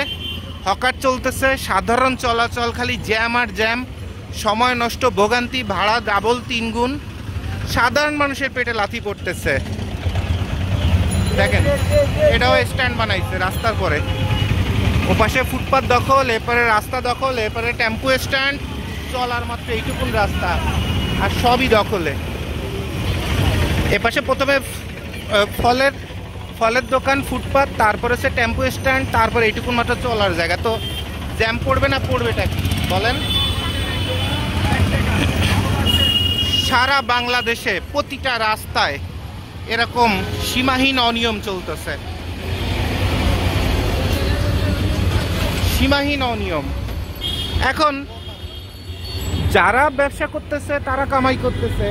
হকার চলতেছে, সাধারণ চলাচল খালি জ্যাম আর জ্যাম, সময় নষ্ট, ভোগান্তি, ভাড়া ডাবল 3 গুণ, সাধারণ মানুষের পেটে লাথি পড়তেছে। দেখেন, এটাও স্ট্যান্ড বানাইছে রাস্তার পরে, ওপাশে ফুটপাত দখল, এপারে রাস্তা দখল, এপারে টেম্পো স্ট্যান্ড, চলার মাত্র এইটুকুন রাস্তা আর সবই দখলে। এপাশে প্রথমে ফলের দোকান, ফুটপাত, তারপরে সে টেম্পো স্ট্যান্ড, তারপরে এইটুকুন মাত্র চলার জায়গা। তো জ্যাম পড়বে না পড়বেটা কি বলেন? সারা বাংলাদেশে প্রতিটা রাস্তায় এরকম সীমাহীন অনিয়ম চলতেছে, সীমাহীন অনিয়ম। এখন যারা ব্যবসা করতেছে তারা কামাই করতেছে,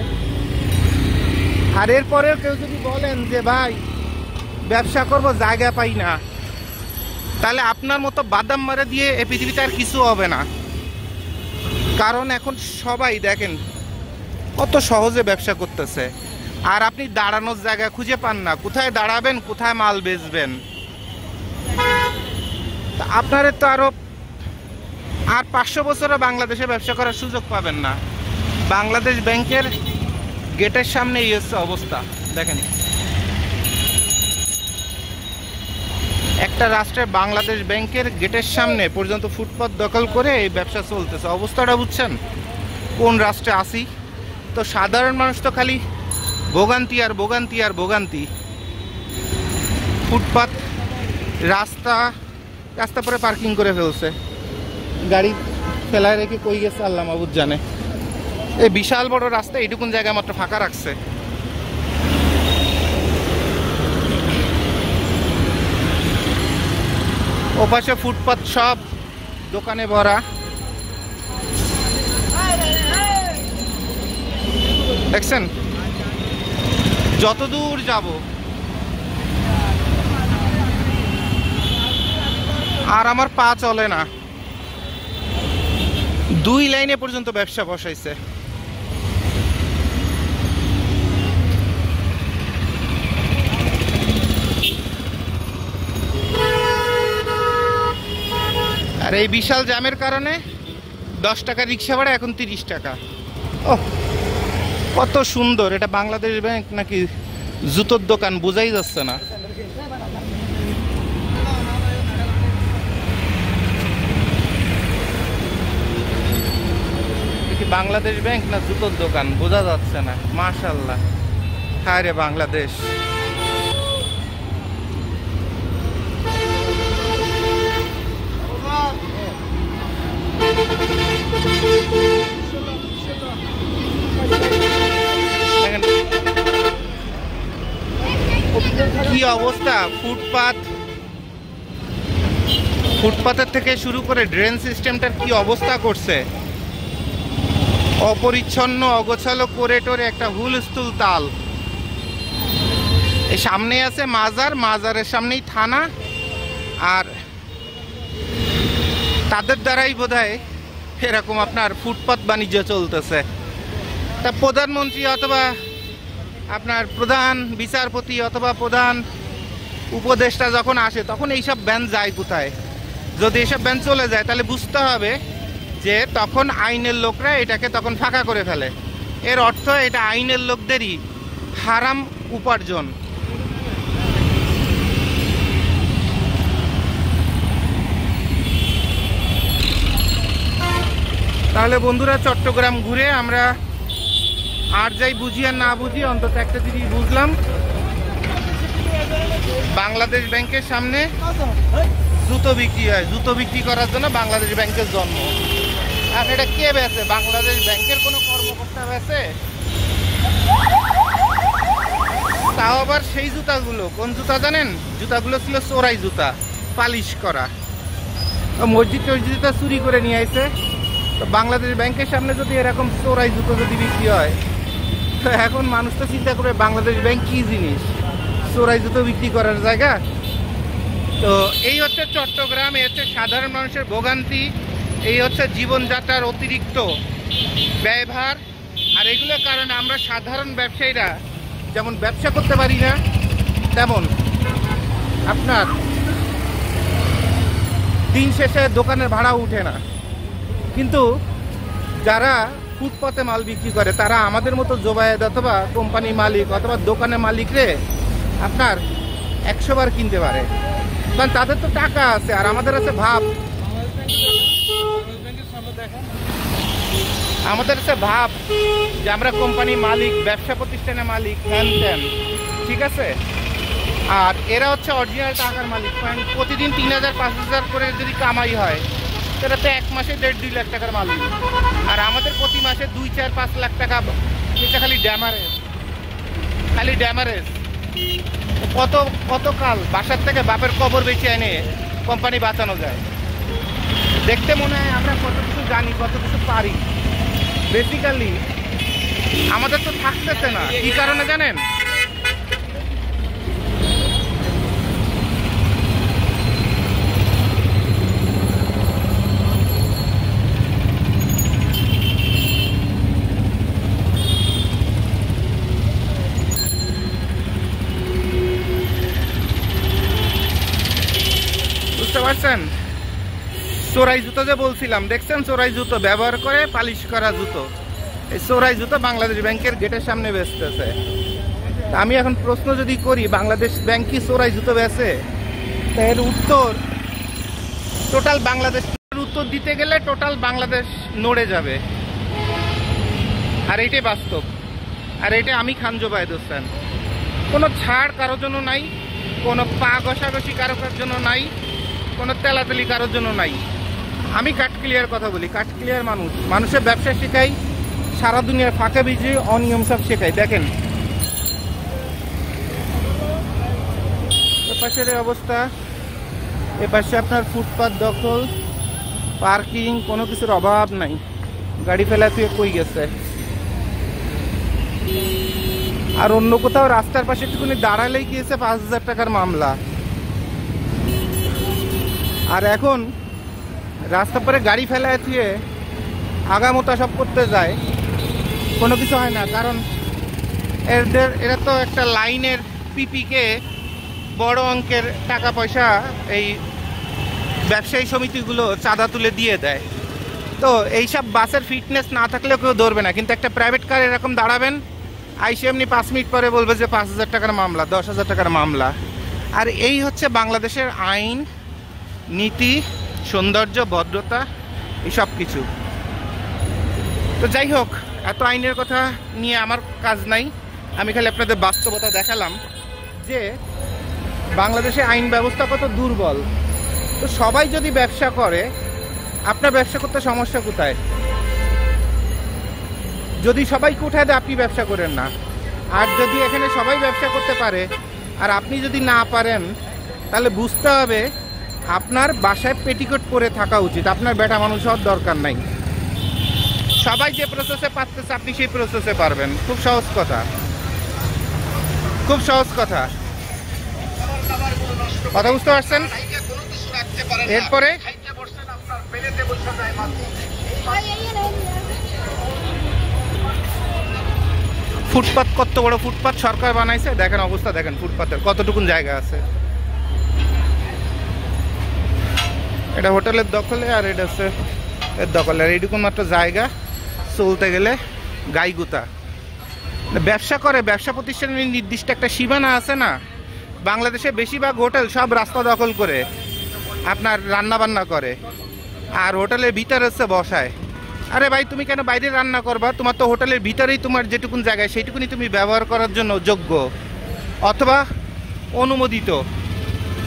আর এরপরেও কেউ যদি বলেন যে ভাই ব্যবসা করব জায়গা পাই না, তাহলে আপনার মতো বাদাম মারা দিয়ে এ পৃথিবীতে আর কিছু হবে না। কারণ এখন সবাই দেখেন কত সহজে ব্যবসা করতেছে, আর আপনি দাঁড়ানোর জায়গা খুঁজে পান না, কোথায় দাঁড়াবেন, কোথায় মাল বেচবেন। আপনারা তো আর 500 বছরে বাংলাদেশে ব্যবসা করার সুযোগ পাবেন না। বাংলাদেশ ব্যাংকের গেটের সামনে এই হচ্ছে অবস্থা। দেখেন, একটা রাষ্ট্রের বাংলাদেশ ব্যাংকের গেটের সামনে পর্যন্ত ফুটপাত দখল করে এই ব্যবসা চলতেছে। অবস্থাটা বুঝছেন কোন রাষ্ট্রে আসি? তো সাধারণ মানুষ তো খালি ভোগান্তি আর ভোগান্তি আর ভোগান্তি। ফুটপাত, রাস্তা পরে পার্কিং করে ফেলছে, গাড়ি ফেলায় রেখে কই গেছে আল্লাহ মাবুদ জানে। এই বিশাল বড় রাস্তা এইটুকুন জায়গা মাত্র ফাঁকা রাখছে। ওপাশে ফুটপাত সব দোকানে ভরা। দেখছেন, যতদূর যাব আর আমার পা চলে না। 2 লাইনে পর্যন্ত ব্যবসা বসাইছে। আর এই বিশাল জ্যামের কারণে 10 টাকা রিক্সা ভাড়া এখন 30 টাকা। ও কত সুন্দর! এটা বাংলাদেশ ব্যাংক নাকি জুতোর দোকান বোঝাই যাচ্ছে না। কি বাংলাদেশ ব্যাংক না জুতোর দোকান বোঝা যাচ্ছে না। মাশাআল্লাহ, হায় রে বাংলাদেশ। কি অবস্থা, ফুটপাতের থেকে শুরু করে ড্রেন সিস্টেমটার কি অবস্থা করছে। অপরিচ্ছন্ন, অগোছালো করে টোরে একটা হুলস্থুল তাল। এই সামনে আছে মাজারের সামনেই থানা, আর তাদের দ্বারাই বোধহয় এরকম আপনার ফুটপাত বাণিজ্য চলতেছে। তা প্রধানমন্ত্রী অথবা আপনার প্রধান বিচারপতি অথবা প্রধান উপদেষ্টা যখন আসে তখন এইসব ব্যান যায় কোথায়? যদি এইসব ব্যান চলে যায় তাহলে বুঝতে হবে যে তখন আইনের লোকরা এটাকে তখন ফাঁকা করে ফেলে। এর অর্থ এটা আইনের লোকদেরই হারাম উপার্জন। তাহলে বন্ধুরা, চট্টগ্রাম ঘুরে আমরা আর যাই বুঝি আর না বুঝি, অন্তত একটা জিনিস বুঝলাম, বাংলাদেশ ব্যাংকের সামনে জুতো বিক্রি হয়। জুতো বিক্রি করার জন্য বাংলাদেশ ব্যাংকের জন্ম। আর এটা কে বেচে? বাংলাদেশ ব্যাংকের কোনো কর্মকর্তা বেচে? তাও আবার সেই জুতাগুলো কোন জুতা জানেন? জুতাগুলো ছিল চোরাই জুতা, পালিশ করা। মসজিদ টসজিদটা চুরি করে নিয়ে আসে। তো বাংলাদেশ ব্যাংকের সামনে যদি এরকম চোরাই জুতো যদি বিক্রি হয়, তো এখন মানুষ তো চিন্তা করে বাংলাদেশ ব্যাংক কি জিনিস, চোরাই জুতো বিক্রি করার জায়গা। তো এই হচ্ছে চট্টগ্রাম, এই হচ্ছে সাধারণ মানুষের ভোগান্তি, এই হচ্ছে জীবনযাত্রার অতিরিক্ত ব্যয়ভার। আর এগুলোর কারণে আমরা সাধারণ ব্যবসায়ীরা যেমন ব্যবসা করতে পারি না, তেমন আপনার দিন শেষে দোকানের ভাড়া উঠে না। কিন্তু যারা ফুটপাতে মাল বিক্রি করে তারা আমাদের মতো জোবায়েদ অথবা কোম্পানি মালিক অথবা দোকানের মালিকরে আপনার 100 বার কিনতে পারে, কারণ তাদের তো টাকা আছে আর আমাদের আছে ভাব। আমাদের আছে ভাব যে আমরা কোম্পানি মালিক, ব্যবসা প্রতিষ্ঠানের মালিক, হ্যান ত্যান, ঠিক আছে। আর এরা হচ্ছে অরিজিনাল টাকার মালিক। প্রতিদিন 3000-5000 করে যদি কামাই হয়, তারা তো এক মাসে 1.5-2 লাখ টাকার মালিক। আর আমাদের প্রতি মাসে 2-4-5 লাখ টাকা এটা খালি ড্যামারেজ। কত কাল বাসার থেকে বাপের কবর বেঁচে এনে কোম্পানি বাঁচানো যায়। দেখতে মনে হয় আমরা কত কিছু জানি, কত কিছু পারি। বেসিক্যালি আমাদের তো থাকতেছে না। কি কারণে জানেন? বুঝতে পারছেন? চোরাই জুতো যে বলছিলাম, দেখছেন চোরাই জুতো ব্যবহার করে পালিশ করা জুতো, এই চোরাই জুতো বাংলাদেশ ব্যাংকের গেটের সামনে বেচতেছে। আমি এখন প্রশ্ন যদি করি বাংলাদেশ ব্যাংক কি চোরাই জুতো বেচে, এর উত্তর টোটাল বাংলাদেশের উত্তর দিতে গেলে টোটাল বাংলাদেশ নড়ে যাবে। আর এইটাই বাস্তব, আর এটা আমি খান জোবায়েদ হোসেন। কোনো ছাড় কারোর জন্য নাই, কোনো পা ঘষাঘষি কারোর জন্য নাই, কোনো তেলাতেলি কারোর জন্য নাই। আমি কাট ক্লিয়ার কথা বলি, কাট ক্লিয়ার মানুষের ব্যবসা শেখাই, সারা দুনিয়ার ফাঁকা বিজি অনিয়ম সব শেখাই। দেখেন এপাশের অবস্থা, এপাশে আপনার ফুটপাত দখল, পার্কিং, কোনো কিছুর অভাব নাই। গাড়ি ফেলা তুই কই গেছে। আর অন্য কোথাও রাস্তার পাশে একটুখানি দাঁড়ালেই গিয়েছে 5000 টাকার মামলা। আর এখন রাস্তার পরে গাড়ি ফেলায় থুয়ে আগামোতা সব করতে যায়, কোনো কিছু হয় না। কারণ এরা তো একটা লাইনের পিপিকে বড় অঙ্কের টাকা পয়সা এই ব্যবসায়ী সমিতিগুলো চাঁদা তুলে দিয়ে দেয়। তো এইসব বাসের ফিটনেস না থাকলেও কেউ ধরবে না। কিন্তু একটা প্রাইভেট কার এরকম দাঁড়াবেন, আইসে এমনি 5 মিনিট পরে বলবে যে 5000 টাকার মামলা, 10,000 টাকার মামলা। আর এই হচ্ছে বাংলাদেশের আইন, নীতি, সৌন্দর্য, ভদ্রতা, এই সব কিছু। তো যাই হোক, এত আইনের কথা নিয়ে আমার কাজ নাই, আমি খালি আপনাদের বাস্তবতা দেখালাম যে বাংলাদেশে আইন ব্যবস্থা কত দুর্বল। তো সবাই যদি ব্যবসা করে, আপনার ব্যবসা করতে সমস্যা কোথায়? যদি সবাইকে উঠায় দেয় আপনি ব্যবসা করেন না, আর যদি এখানে সবাই ব্যবসা করতে পারে আর আপনি যদি না পারেন, তাহলে বুঝতে হবে আপনার বাসায় পেটিকোট পরে থাকা উচিত, আপনার বেটা মানুষ হওয়ার দরকার নাই। সবাই যে প্রসেসে পারতেছে আপনি সেই প্রসেসে পারবেন। খুব সহজ কথা, খুব সহজ কথা। কথা বুঝতে পারছেন? এরপরে ফুটপাত, কত বড় ফুটপাত সরকার বানাইছে, দেখেন অবস্থা, দেখেন ফুটপাতের কতটুকুন জায়গা আছে। এটা হোটেলের দখলে আর এটা হচ্ছে এর দখলে, আর এইটুকুন মাত্র জায়গা, চলতে গেলে গাইগুতা। ব্যবসা করে, ব্যবসা প্রতিষ্ঠানের নির্দিষ্ট একটা সীমানা আছে না? বাংলাদেশে বেশিরভাগ হোটেল সব রাস্তা দখল করে আপনার রান্না বান্না করে, আর হোটেলের ভিতরে হচ্ছে বসায়। আরে ভাই, তুমি কেন বাইরে রান্না করবা? তোমার তো হোটেলের ভিতরেই তোমার যেটুকুন জায়গায় সেইটুকুনি তুমি ব্যবহার করার জন্য যোগ্য অথবা অনুমোদিত।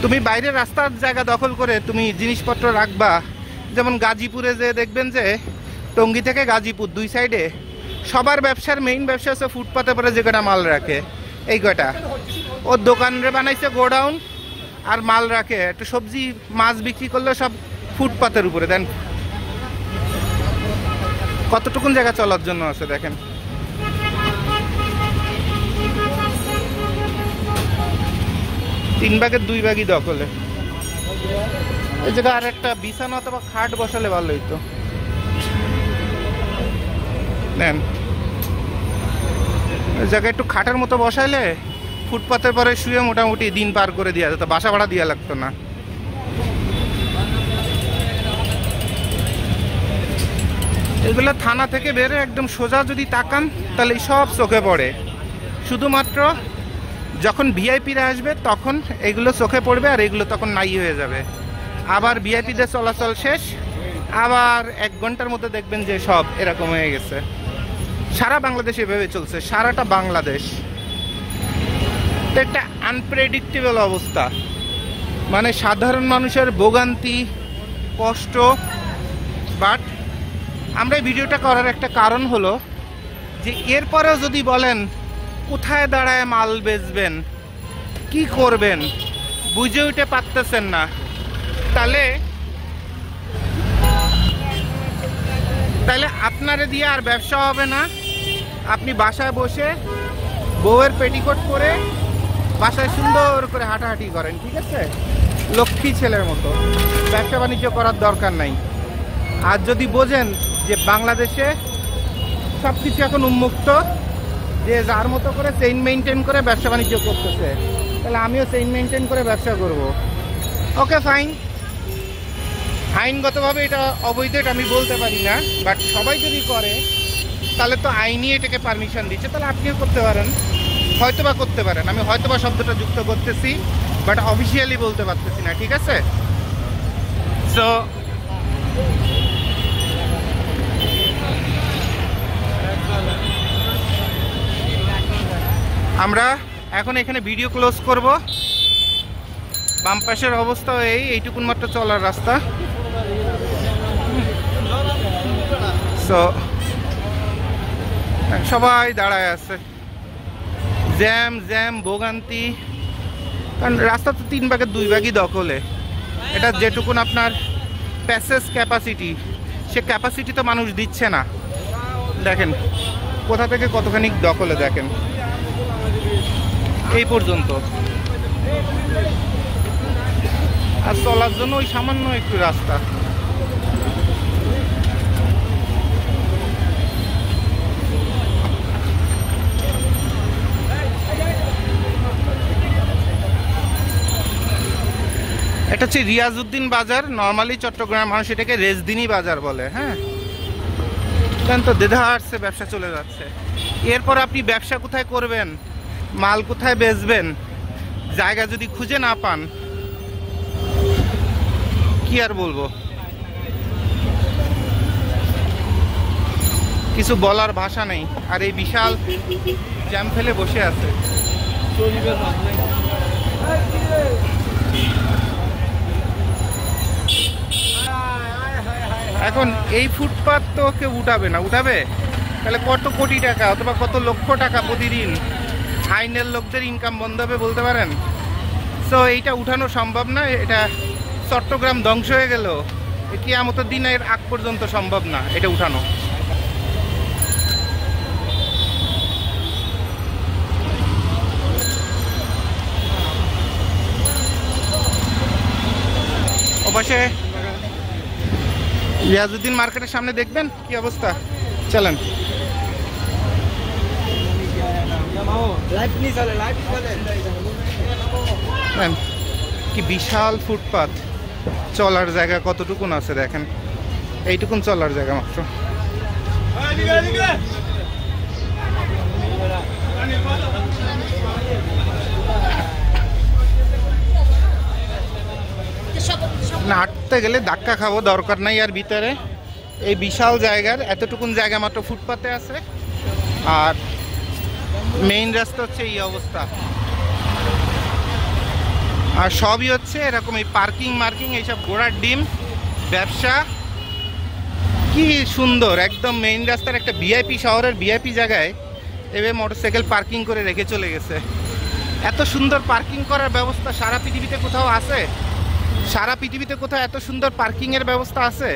তুমি বাইরের রাস্তার জায়গা দখল করে তুমি জিনিসপত্র রাখবা। যেমন গাজীপুরে যে দেখবেন যে টঙ্গী থেকে গাজীপুর দুই সাইডে সবার ব্যবসার মেইন ব্যবসা হচ্ছে ফুটপাতে পরে যে কটা মাল রাখে, এই কটা। ওর দোকানরে বানাইছে গোডাউন, আর মাল রাখে। একটু সবজি মাছ বিক্রি করলে সব ফুটপাতের উপরে। দেন কতটুকুন জায়গা চলার জন্য আছে, দেখেন। তিন ভাগের দুই ভাগই দখলে। এই জায়গায় আর একটা বিছানা অথবা খাট বসালে ভালো হইতো। দেন এই জায়গায় একটু খাটের মতো বসাইলে ফুটপাতের পরে শুয়ে মোটামুটি দিন পার করে দেওয়া যেত, বাসা ভাড়া দেওয়া লাগতো না। এগুলো থানা থেকে বেরে একদম সোজা যদি তাকান তাহলে সব চোখে পড়ে। শুধুমাত্র যখন ভিআইপিরা আসবে তখন এগুলো চোখে পড়বে, আর এগুলো তখন নাই হয়ে যাবে। আবার ভিআইপিদের চলাচল শেষ, আবার 1 ঘন্টার মধ্যে দেখবেন যে সব এরকম হয়ে গেছে। সারা বাংলাদেশ এভাবে চলছে, সারাটা বাংলাদেশ। একটা আনপ্রেডিক্টেবল অবস্থা, মানে সাধারণ মানুষের ভোগান্তি, কষ্ট। বাট আমরা এই ভিডিওটা করার একটা কারণ হলো যে এরপরেও যদি বলেন কোথায় দাঁড়ায় মাল বেচবেন, কি করবেন, বুঝে উঠে পারতেছেন না, তাহলে আপনারে দিয়ে আর ব্যবসা হবে না। আপনি বাসায় বসে বউয়ের পেটিকোট পরে বাসায় সুন্দর করে হাঁটাহাঁটি করেন, ঠিক আছে, লক্ষ্মী ছেলের মতো। ব্যবসা বাণিজ্য করার দরকার নাই। আর যদি বোঝেন যে বাংলাদেশে সব কিছু এখন উন্মুক্ত, যে যার মতো করে চেইন মেনটেন করে ব্যবসা বাণিজ্য করতেছে, তাহলে আমিও চেইন মেনটেন করে ব্যবসা করব। ওকে ফাইন, আইনগতভাবে এটা অবৈধ এটা আমি বলতে পারি না, বাট সবাই যদি করে তাহলে তো আইনই এটাকে পারমিশন দিচ্ছে, তাহলে আপনিও করতে পারেন, হয়তোবা করতে পারেন। আমি হয়তোবা শব্দটা যুক্ত করতেছি, বাট অফিসিয়ালি বলতে পারতেছি না, ঠিক আছে। সো আমরা এখন এখানে ভিডিও ক্লোজ করব। বাম পাশের অবস্থা এইটুকুন মাত্র চলার রাস্তা। সো সবাই দাঁড়ায় আছে, জ্যাম জ্যাম ভোগান্তি, কারণ রাস্তা তো 3 ভাগের 2 ভাগই দখলে। এটা যেটুকুন আপনার প্যাসেজ ক্যাপাসিটি, সে ক্যাপাসিটি তো মানুষ দিচ্ছে না। দেখেন কোথা থেকে কতখানি দখলে, দেখেন এই পর্যন্ত। আর চলার জন্য ওই সামান্য একটু রাস্তা। এটা হচ্ছে রিয়াজউদ্দিন বাজার। নর্মালি চট্টগ্রামের মানুষ এটাকে রেজদিনী বাজার বলে। হ্যাঁ, কেন তো দেদারসে ব্যবসা চলে যাচ্ছে। এরপর আপনি ব্যবসা কোথায় করবেন, মাল কোথায় বেচবেন, জায়গা যদি খুঁজে না পান, কি আর বলবো। কিছু বলার ভাষা নেই। আর এই বিশাল জ্যাম ফেলে বসে আছে। এখন এই ফুটপাত তো কেউ উঠাবে না, উঠাবে তাহলে কত কোটি টাকা অথবা কত লক্ষ টাকা প্রতিদিন আইনের লোকদের ইনকাম বন্ধ হবে বলতে পারেন? সো এইটা উঠানো সম্ভব না। এটা চট্টগ্রাম ধ্বংস হয়ে গেল, কিয়ামতের দিন এর আগ পর্যন্ত সম্ভব না এটা উঠানো। ওপাশে রিয়াজউদ্দিন মার্কেটের সামনে দেখবেন কি অবস্থা। চলেন। কি বিশাল ফুটপাত, চলার জায়গা কতটুকুন আছে দেখেন, এইটুকুন চলার জায়গা মাত্র। না হাঁটতে গেলে ধাক্কা খাবো, দরকার নাই। আর ভিতরে এই বিশাল জায়গার এতটুকুন জায়গা মাত্র ফুটপাতে আছে, আর মেইন রাস্তা হচ্ছে এই অবস্থা। আর সবই হচ্ছে এরকম এই পার্কিং মার্কিং, এইসব ঘোড়ার ডিম ব্যবসা। কি সুন্দর, একদম মেইন রাস্তার একটা ভিআইপি, শহরের ভিআইপি জায়গায় এভাবে মোটরসাইকেল পার্কিং করে রেখে চলে গেছে। এত সুন্দর পার্কিং করার ব্যবস্থা সারা পৃথিবীতে কোথাও আছে? সারা পৃথিবীতে কোথাও এত সুন্দর পার্কিংয়ের ব্যবস্থা আছে?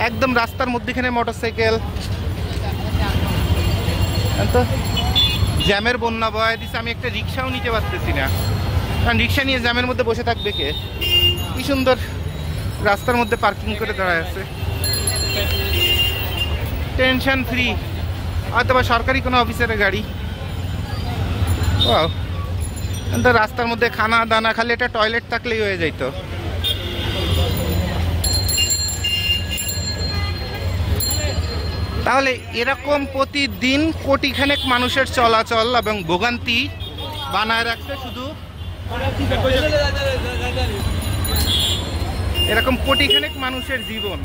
একদম রাস্তার মধ্যেখানে মোটরসাইকেল। তো জ্যামের বন্যা বয়ে দিচ্ছে, আমি একটা রিক্সাও নিতে পারতেছি না, কারণ রিক্সা নিয়ে জ্যামের মধ্যে বসে থাকবে কে? কি সুন্দর রাস্তার মধ্যে পার্কিং করে দাঁড়ায় আছে, টেনশন ফ্রি। অথবা সরকারি কোনো অফিসারের গাড়ি। ওয়াও, তো রাস্তার মধ্যে খানা দানা, খালি একটা টয়লেট থাকলেই হয়ে যেত। তাহলে এরকম প্রতিদিন কোটিখানেক মানুষের চলাচল এবং ভোগান্তি বানায় রাখছে শুধু এরকম কোটিখানেক মানুষের জীবন,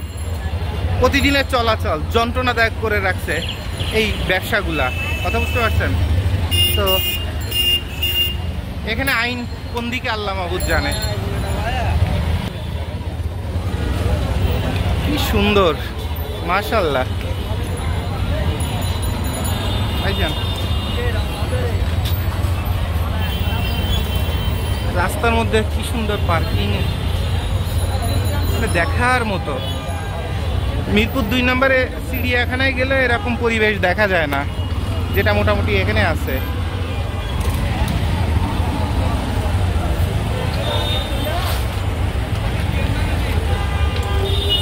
প্রতিদিনের চলাচল যন্ত্রণাদায়ক করে রাখছে এই ব্যবসাগুলা। কথা বুঝতে পারছেন তো? এখানে আইন কোন দিকে আল্লাহ মাহবুদ জানে। কি সুন্দর, মাশাআল্লাহ। ভাইজান রাস্তার মধ্যে কি সুন্দর পার্কিং, দেখার মতো। মিরপুর 2 নম্বরে চিড়িয়াখানায় গেলে এরকম পরিবেশ দেখা যায় না, যেটা মোটামুটি এখানে আছে।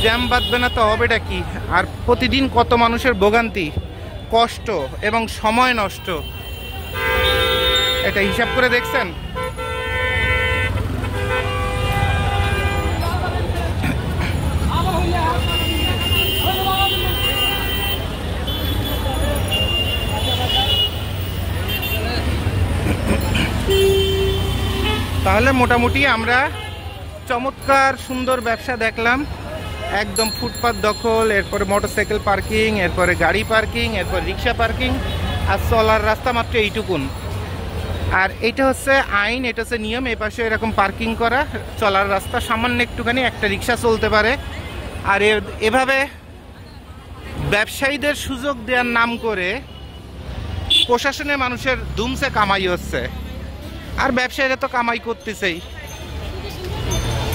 জ্যাম বাঁধবে না তো হবেটা কি? আর প্রতিদিন কত মানুষের ভোগান্তি, কষ্ট এবং সময় নষ্ট, এটা হিসাব করে দেখছেন? তাহলে মোটামুটি আমরা চমৎকার সুন্দর ব্যবসা দেখলাম। একদম ফুটপাত দখল, এরপরে মোটরসাইকেল পার্কিং, এরপরে গাড়ি পার্কিং, এরপর রিক্সা পার্কিং, আর চলার রাস্তা মাত্র এইটুকুন। আর এটা হচ্ছে আইন, এটা হচ্ছে নিয়ম। এই পাশে এরকম পার্কিং করা, চলার রাস্তা সামান্য একটুখানি, একটা রিক্সা চলতে পারে। আর এভাবে ব্যবসায়ীদের সুযোগ দেওয়ার নাম করে প্রশাসনে মানুষের দুমসে কামাই হচ্ছে, আর ব্যবসায়ীরা তো কামাই করতেছেই।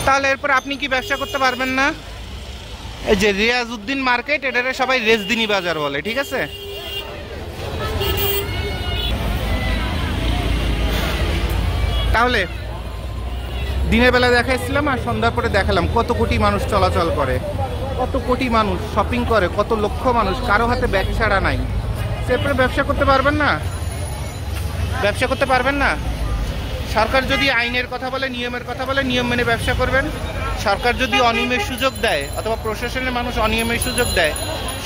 তাহলে এরপর আপনি কি ব্যবসা করতে পারবেন না? এই যে রিয়াজউদ্দিন মার্কেট, এটারে সবাই রেজদিনী বাজার বলে, ঠিক আছে? তাহলে দিনের বেলা দেখাইছিলাম আর সন্ধ্যার পরে দেখালাম কত কোটি মানুষ চলাচল করে, কত কোটি মানুষ শপিং করে, কত লক্ষ মানুষ, কারো হাতে ব্যাগ ছাড়া নাই। সেরপরে ব্যবসা করতে পারবেন না? ব্যবসা করতে পারবেন না? সরকার যদি আইনের কথা বলে, নিয়মের কথা বলে, নিয়ম মেনে ব্যবসা করবেন। সরকার যদি অনিয়মের সুযোগ দেয় অথবা প্রশাসনের মানুষ অনিয়মের সুযোগ দেয়,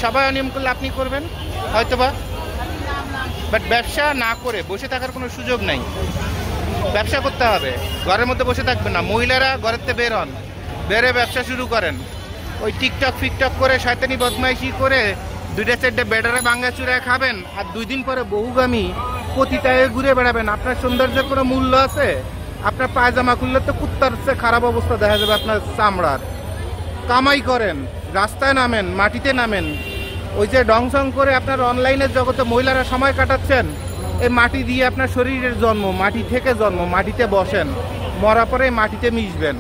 সবাই অনিয়ম করলে আপনি করবেন হয়তোবা, বাট ব্যবসা না করে বসে থাকার কোনো সুযোগ নাই। ব্যবসা করতে হবে, ঘরের মধ্যে বসে থাকবেন না। মহিলারা ঘরের থেকে বের হন, বেরে ব্যবসা শুরু করেন। ওই টিকটক ফিকটক করে শয়তানি বদমাইশি করে 2টা 4টে ব্যাটারে ভাঙ্গা চুরায় খাবেন আর 2 দিন পরে বহুগামী পতিতায় ঘুরে বেড়াবেন। আপনার সৌন্দর্যের কোনো মূল্য আছে? আপনার পায়জামা খুললে তো কুত্তার চেয়ে খারাপ অবস্থা দেখা যাবে আপনার চামড়ার। কামাই করেন, রাস্তায় নামেন, মাটিতে নামেন। ওই যে ডংসং করে আপনার অনলাইনের জগতে মহিলারা সময় কাটাচ্ছেন, এই মাটি দিয়ে আপনার শরীরের জন্ম, মাটি থেকে জন্ম, মাটিতে বসেন, মরা পরে মাটিতে মিশবেন।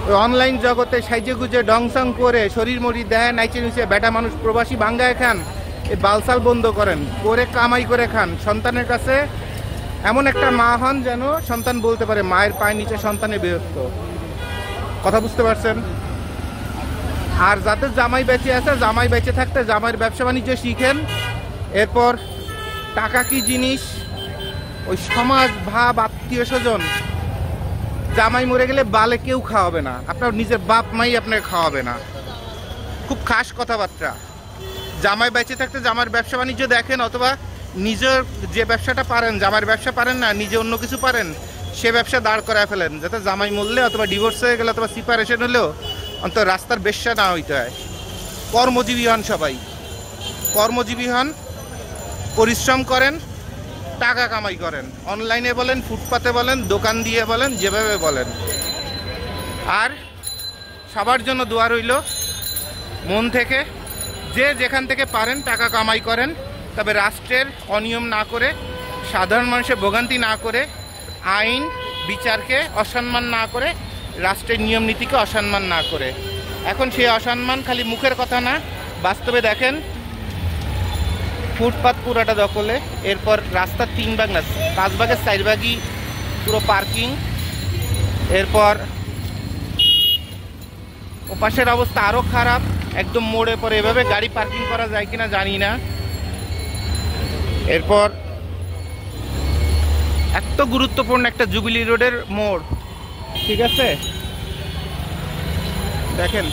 ওই অনলাইন জগতে সাইজে গুজে ডংসং করে শরীর মরি দেয় নাইচে নিচে বেটা মানুষ প্রবাসী ভাঙ্গায় খান। এই বালসাল বন্ধ করেন, করে কামাই করে খান। সন্তানের কাছে এমন একটা মা হন যেন সন্তান বলতে পারে মায়ের পায়ের নিচে সন্তানে বিরক্ত। কথা বুঝতে পারছেন? আর যাদের জামাই বেঁচে আছে, জামাই বেঁচে থাকতে জামাইয়ের ব্যবসা বাণিজ্য শিখেন। এরপর টাকা কি জিনিস, ওই সমাজ ভাব, আত্মীয় স্বজন। জামাই মরে গেলে বালে কেউ খাওয়াবে না, আপনার নিজের বাপ মাই আপনাকে খাওয়াবে না। খুব খাস কথাবার্তা। জামাই বেঁচে থাকতে জামাইয়ের ব্যবসা বাণিজ্য দেখেন, অথবা নিজের যে ব্যবসাটা পারেন, জামাইয়ের ব্যবসা পারেন না, নিজে অন্য কিছু পারেন, সে ব্যবসা দাঁড় করায় ফেলেন, যাতে জামাই মরলে অথবা ডিভোর্স হয়ে গেলে অথবা সিপারেশন হলেও অন্তত রাস্তার বেশ্যা না হইতে হয়। কর্মজীবী হন, সবাই কর্মজীবী হন, পরিশ্রম করেন, টাকা কামাই করেন। অনলাইনে বলেন, ফুটপাতে বলেন, দোকান দিয়ে বলেন, যেভাবে বলেন। আর সবার জন্য দোয়া রইল মন থেকে, যে যেখান থেকে পারেন টাকা কামাই করেন, তবে রাষ্ট্রের অনিয়ম না করে, সাধারণ মানুষের ভোগান্তি না করে, আইন বিচারকে অসম্মান না করে, রাষ্ট্রের নিয়ম নীতিকে অসম্মান না করে। এখন সেই অসম্মান খালি মুখের কথা না, বাস্তবে দেখেন ফুটপাত পুরাটা দখলে, এরপর রাস্তার 3 ভাগ না 5 ভাগের 4 ভাগই পুরো পার্কিং। এরপর ওপাশের অবস্থা আরও খারাপ, একদম মোড়ে পরে এভাবে গাড়ি পার্কিং করা যায় কিনা জানি না। এরপর এত গুরুত্বপূর্ণ একটা জুবিলি রোডের মোড়, ঠিক আছে, দেখেন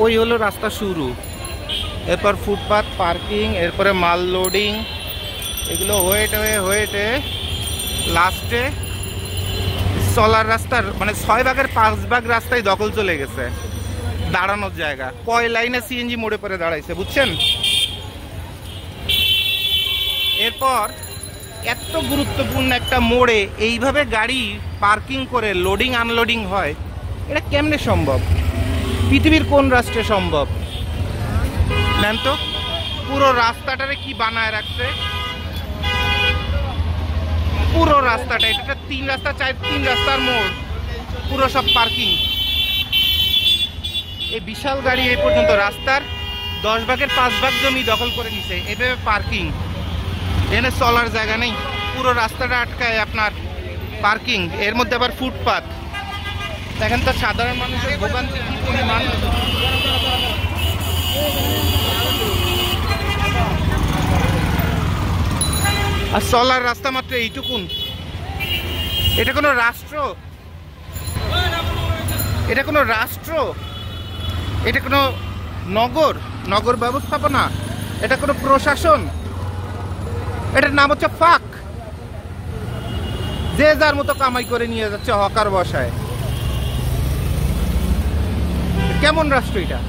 ওই হলো রাস্তা শুরু। এরপর ফুটপাথ, পার্কিং, এরপরে মাল লোডিং, এগুলো হয়ে লাস্টে চলার রাস্তার মানে 6 ভাগের 5 ভাগ রাস্তায় দখল চলে গেছে, দাঁড়ানোর জায়গা। কয় লাইনে সিএনজি মোড়ে পরে দাঁড়াইছে, বুঝছেন? এরপর এত গুরুত্বপূর্ণ একটা মোড়ে এইভাবে গাড়ি পার্কিং করে লোডিং আনলোডিং হয়, এটা কেমনে সম্ভব? পৃথিবীর কোন রাষ্ট্রে সম্ভব? নেন তো, পুরো রাস্তাটারে কি বানায় রাখছে, পুরো রাস্তাটা। এটা 3 রাস্তা 3 রাস্তার মোড়, পুরো সব পার্কিং। এই বিশাল গাড়ি এই পর্যন্ত রাস্তার 10 ভাগের 5 ভাগ জমি দখল করে নিছে, এভাবে পার্কিং। এখানে চলার জায়গা নেই, পুরো রাস্তাটা আটকায় আপনার পার্কিং। এর মধ্যে আবার ফুটপাথ। দেখেন তো সাধারণ মানুষের ভোগান্তি কি পরিমাণ। আর চলার রাস্তা মাত্র এইটুকুন। এটা কোনো রাষ্ট্র? এটা কোনো রাষ্ট্র? এটা কোনো নগর ব্যবস্থাপনা? এটা কোনো প্রশাসন? এটার নাম হচ্ছে ফাঁক। যে যার মতো কামাই করে নিয়ে যাচ্ছে হকার বসায়। কেমন রাষ্ট্র এটা?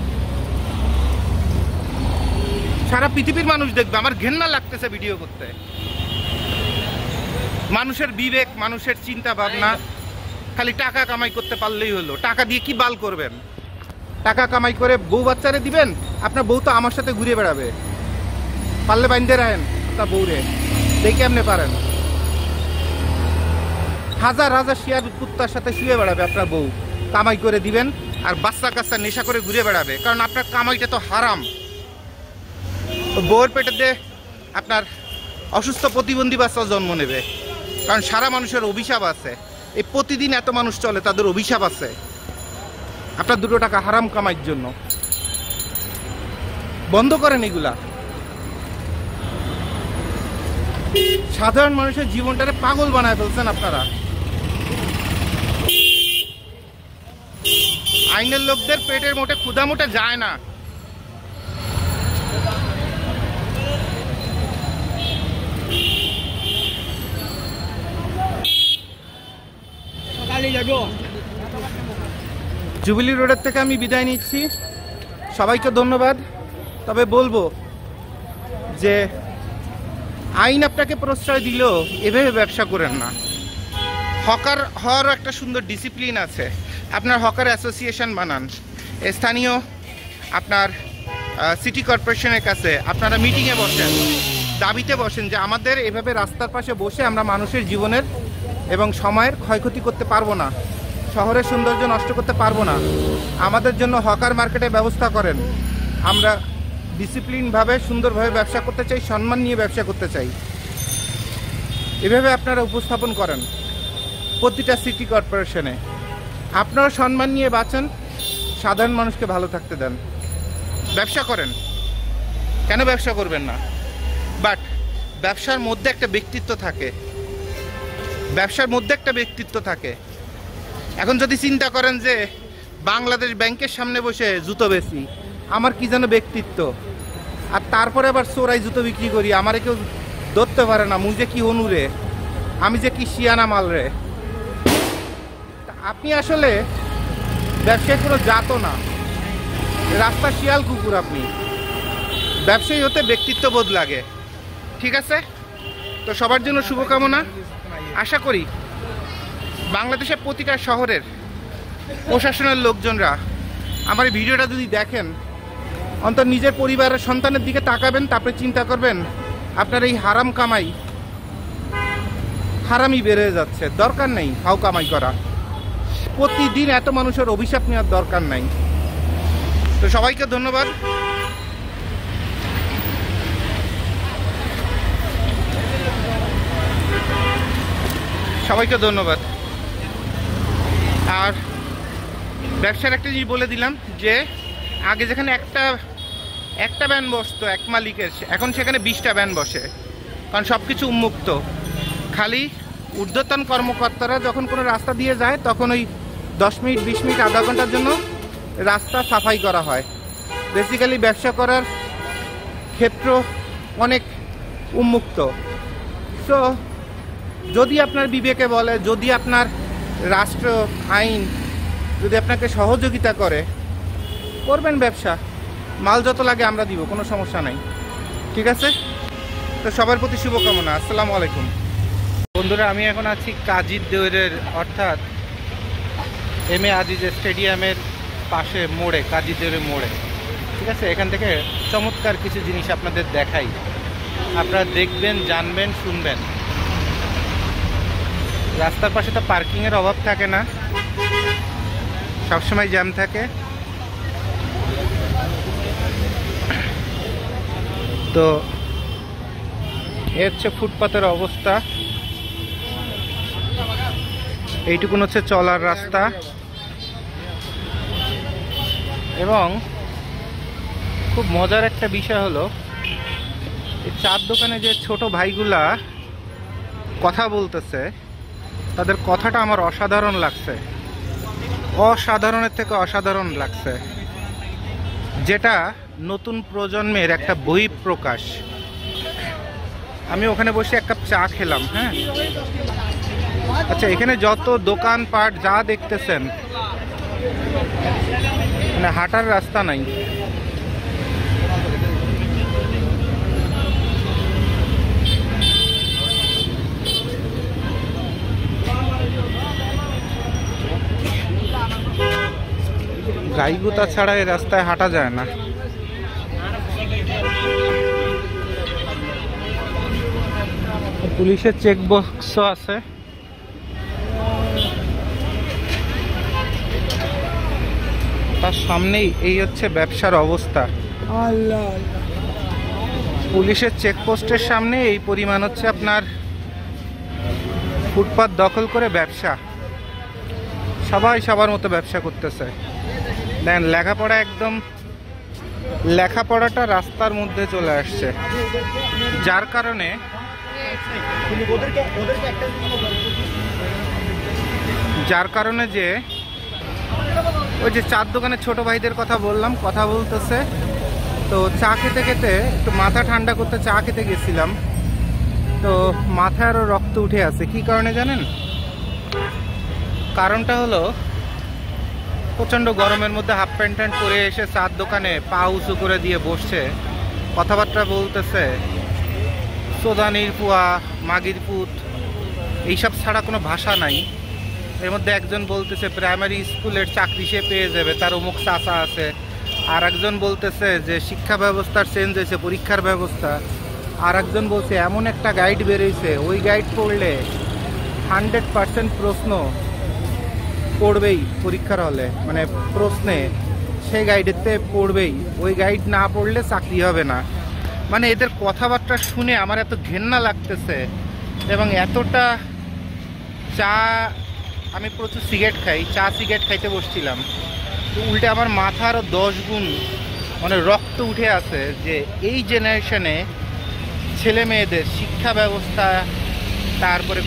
সারা পৃথিবীর মানুষ দেখবে। আমার ঘেন্না লাগতেছে ভিডিও করতে। মানুষের বিবেক, মানুষের চিন্তা ভাবনা, খালি টাকা কামাই করতে পারলেই হলো। টাকা দিয়ে কি বাল করবেন? টাকা কামাই করে বউ বাচ্চারে দিবেন? আপনার বউ তো আমার সাথে ঘুরে বেড়াবে। পারলে বাইন্দে রাখেন আপনার বউরে, দেখে কেমনে পারেন? হাজার হাজার শিয়ার কুত্তার সাথে শুয়ে বেড়াবে আপনার বউ। কামাই করে দিবেন আর বাচ্চা কাচ্চা নেশা করে ঘুরে বেড়াবে, কারণ আপনার কামাইটা তো হারাম। বউয়ের পেটেতে আপনার অসুস্থ প্রতিবন্ধী বাচ্চা জন্ম নেবে, কারণ সারা মানুষের অভিশাপ আছে। এই প্রতিদিন এত মানুষ চলে, তাদের অভিশাপ আছে আপনার 2 টাকা হারাম কামাইয়ের জন্য। বন্ধ করেন এগুলা। সাধারণ মানুষের জীবনটারে পাগল বানায় ফেলছেন আপনারা। আইনের লোকদের পেটের মোটে ক্ষুধা মোটে যায় না। জুবিলি রোডের থেকে আমি বিদায় নিচ্ছি। সবাইকে ধন্যবাদ। তবে বলবো যে আইন আপনাকে প্রশ্রয় দিলেও এভাবে ব্যবসা করেন না। হকার হওয়ারও একটা সুন্দর ডিসিপ্লিন আছে। আপনার হকার অ্যাসোসিয়েশন বানান, স্থানীয় আপনার সিটি কর্পোরেশনের কাছে আপনারা মিটিংয়ে বসেন, দাবিতে বসেন যে আমাদের এভাবে রাস্তার পাশে বসে আমরা মানুষের জীবনের এবং সময়ের ক্ষয়ক্ষতি করতে পারবো না, শহরের সৌন্দর্য নষ্ট করতে পারবো না, আমাদের জন্য হকার মার্কেটের ব্যবস্থা করেন। আমরা ডিসিপ্লিনভাবে সুন্দরভাবে ব্যবসা করতে চাই, সম্মান নিয়ে ব্যবসা করতে চাই। এভাবে আপনারা উপস্থাপন করেন প্রতিটা সিটি কর্পোরেশনে। আপনারা সম্মান নিয়ে বাঁচেন, সাধারণ মানুষকে ভালো থাকতে দেন, ব্যবসা করেন। কেন ব্যবসা করবেন না? বাট ব্যবসার মধ্যে একটা ব্যক্তিত্ব থাকে, ব্যবসার মধ্যে একটা ব্যক্তিত্ব থাকে। এখন যদি চিন্তা করেন যে বাংলাদেশ ব্যাংকের সামনে বসে জুতো বেচি, আমার কি যেন ব্যক্তিত্ব, আর তারপরে আবার চোরাই জুতো বিক্রি করি, আমারে কেউ ধরতে পারে না, মুই যে কি অনুরে, আমি যে কি শিয়ানা মাল রে। আপনি আসলে ব্যবসায় কোনো জাতও না, রাস্তা শিয়াল কুকুর। আপনি ব্যবসায়ী হতে ব্যক্তিত্ব বোধ লাগে, ঠিক আছে? তো সবার জন্য শুভকামনা। আশা করি বাংলাদেশের প্রতিটা শহরের প্রশাসনের লোকজনরা আমার এই ভিডিওটা যদি দেখেন, অন্তত নিজের পরিবারের সন্তানের দিকে তাকাবেন, তারপরে চিন্তা করবেন আপনার এই হারাম কামাই, হারামই বেড়ে যাচ্ছে। দরকার নেই হাও কামাই করা, প্রতিদিন এত মানুষের অভিশাপ নেওয়ার দরকার নাই। তো সবাইকে ধন্যবাদ। সবাইকে ধন্যবাদ। আর ব্যবসার একটা জিনিস বলে দিলাম যে আগে যেখানে একটা ভ্যান বসতো এক মালিকের, এখন সেখানে 20টা ভ্যান বসে, কারণ সব কিছু উন্মুক্ত। খালি ঊর্ধ্বতন কর্মকর্তারা যখন কোনো রাস্তা দিয়ে যায় তখন ওই 10 মিনিট 20 মিনিট আধা ঘন্টার জন্য রাস্তা সাফাই করা হয়। বেসিক্যালি ব্যবসা করার ক্ষেত্র অনেক উন্মুক্ত। সো যদি আপনার বিবেকে বলে, যদি আপনার রাষ্ট্র আইন যদি আপনাকে সহযোগিতা করে, করবেন ব্যবসা। মাল যত লাগে আমরা দিব, কোনো সমস্যা নাই, ঠিক আছে? তো সবার প্রতি শুভকামনা। আসসালামু আলাইকুম বন্ধুরা। আমি এখন আছি কাজী দেউরের অর্থাৎ এম এ আজিজ স্টেডিয়ামের পাশে মোড়ে, কাজী দেউরের মোড়ে, ঠিক আছে? এখান থেকে চমৎকার কিছু জিনিস আপনাদের দেখাই, আপনারা দেখবেন, জানবেন, শুনবেন। রাস্তার পাশে তো পার্কিংয়ের অভাব থাকে না, সবসময় জ্যাম থাকে। তো এ হচ্ছে ফুটপাতের অবস্থা, এইটুকুন হচ্ছে চলার রাস্তা। এবং খুব মজার একটা বিষয় হলো এই চার দোকানে যে ছোট ভাইগুলা কথা বলতেছে, তাদের কথাটা আমার অসাধারণ লাগছে, অসাধারণের থেকে অসাধারণ লাগছে, যেটা নতুন প্রজন্মের একটা বহিঃপ্রকাশ। আমি ওখানে বসে এক কাপ চা খেলাম। হ্যাঁ, আচ্ছা, এখানে যত দোকানপাট যা দেখতেছেন, মানে হাঁটার রাস্তা নাই। গাইগুতা ছাড়া এই রাস্তায় হাঁটা যায় না। পুলিশের চেক বক্সও আছে। তার সামনেই এই হচ্ছে ব্যবসার অবস্থা। পুলিশের চেকপোস্টের সামনে এই পরিমাণ হচ্ছে আপনার ফুটপাত দখল করে ব্যবসা। সবাই সবার মতো ব্যবসা করতেছে। দেন লেখাপড়া, একদম লেখাপড়াটা রাস্তার মধ্যে চলে আসছে, যার কারণে যে ওই যে চার দোকানের ছোট ভাইদের কথা বললাম, কথা বলতেছে। তো চা খেতে খেতে একটু মাথা ঠান্ডা করতে চা খেতে গেছিলাম, তো মাথায় আরও রক্ত উঠে আছে। কি কারণে জানেন? কারণটা হলো প্রচণ্ড গরমের মধ্যে হাফ প্যান্ট ট্যান্ট পরে এসে চার দোকানে পা উঁচু করে দিয়ে বসছে, কথাবার্তা বলতেছে সোদানির পুয়া, মাগির পুত, এইসব ছাড়া কোনো ভাষা নাই। এর মধ্যে একজন বলতেছে প্রাইমারি স্কুলের চাকরি সে পেয়ে যাবে, তার অমুক চাচা আছে। আর একজন বলতেছে যে শিক্ষা ব্যবস্থার চেঞ্জ হয়েছে, পরীক্ষার ব্যবস্থা। আর একজন বলছে এমন একটা গাইড বেরোইছে, ওই গাইড পড়লে 100% প্রশ্ন পড়বেই পরীক্ষার হলে, মানে প্রশ্নে সেই গাইডেতে পড়বেই, ওই গাইড না পড়লে চাকরি হবে না। মানে এদের কথাবার্তা শুনে আমার এত ঘেন্না লাগতেছে। এবং এতটা আমি প্রচুর সিগারেট খাই, সিগারেট খাইতে বসছিলাম, তো উল্টে আমার মাথা আরও 10 গুণ মানে রক্ত উঠে আছে যে এই জেনারেশনে ছেলে মেয়েদের শিক্ষা ব্যবস্থা, তারপরে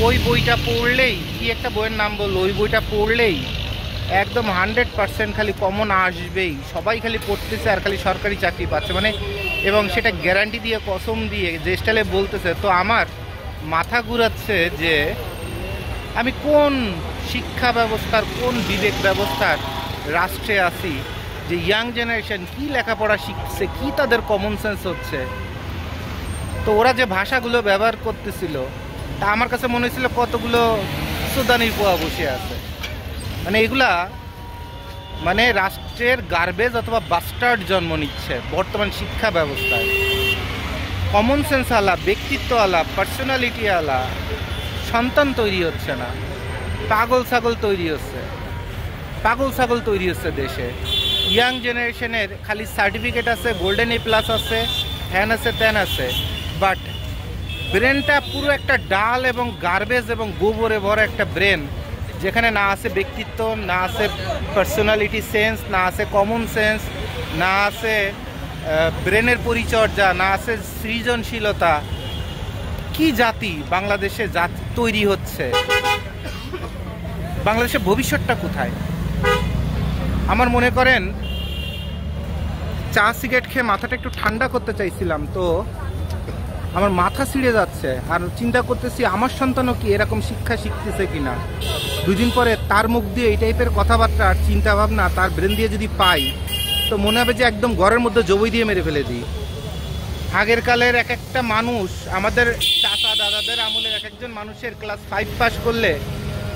ওই বইটা পড়লেই, কি একটা বইয়ের নাম বললো, ওই বইটা পড়লেই একদম 100% খালি কমন আসবেই, সবাই খালি পড়তেছে আর খালি সরকারি চাকরি পাচ্ছে, মানে এবং সেটা গ্যারান্টি দিয়ে, কসম দিয়ে, যে স্টাইলে বলতেছে। তো আমার মাথা ঘুরাচ্ছে যে আমি কোন শিক্ষা ব্যবস্থার, কোন বিবেক ব্যবস্থার রাষ্ট্রে আছি, যে ইয়াং জেনারেশন কি লেখাপড়া শিখছে, কি তাদের কমন সেন্স হচ্ছে। তো ওরা যে ভাষাগুলো ব্যবহার করতেছিল, তা আমার কাছে মনে হয়েছিল কতগুলো সুদানির পোয়া বসে আছে। মানে এগুলা মানে রাষ্ট্রের গার্বেজ অথবা বাস্টার্ড জন্ম নিচ্ছে বর্তমান শিক্ষা ব্যবস্থায়। কমন সেন্স আলা, ব্যক্তিত্ব আলা, পার্সোনালিটি আলা সন্তান তৈরি হচ্ছে না, পাগল ছাগল তৈরি হচ্ছে দেশে। ইয়াং জেনারেশনের খালি সার্টিফিকেট আছে, গোল্ডেন A+ আছে, হ্যান আছে, ত্যান আছে, বাট ব্রেনটা পুরো একটা ডাল এবং গার্বেজ এবং গোবরে ভরা একটা ব্রেন, যেখানে না আছে ব্যক্তিত্ব, না আছে পার্সোনালিটি সেন্স, না আছে কমন সেন্স, না আছে ব্রেনের পরিচর্যা, না আছে সৃজনশীলতা। কি জাতি বাংলাদেশে জাতি তৈরি হচ্ছে? বাংলাদেশের ভবিষ্যৎটা কোথায়? আমার মনে করেন সিগারেট খেয়ে মাথাটা একটু ঠান্ডা করতে চাইছিলাম, তো আমার মাথা ছিঁড়ে যাচ্ছে। আর চিন্তা করতেছি আমার সন্তানও কি এরকম শিক্ষা শিখতেছে কিনা। 2 দিন পরে তার মুখ দিয়ে এই টাইপের কথাবার্তা আর চিন্তা ভাবনা তার ব্রেন দিয়ে যদি পাই, তো মনে হবে যে একদম ঘরের মধ্যে জবই দিয়ে মেরে ফেলে দিই। আগের কালের এক একটা মানুষ, আমাদের চাচা দাদাদের আমলের এক একজন মানুষের ক্লাস 5 পাস করলে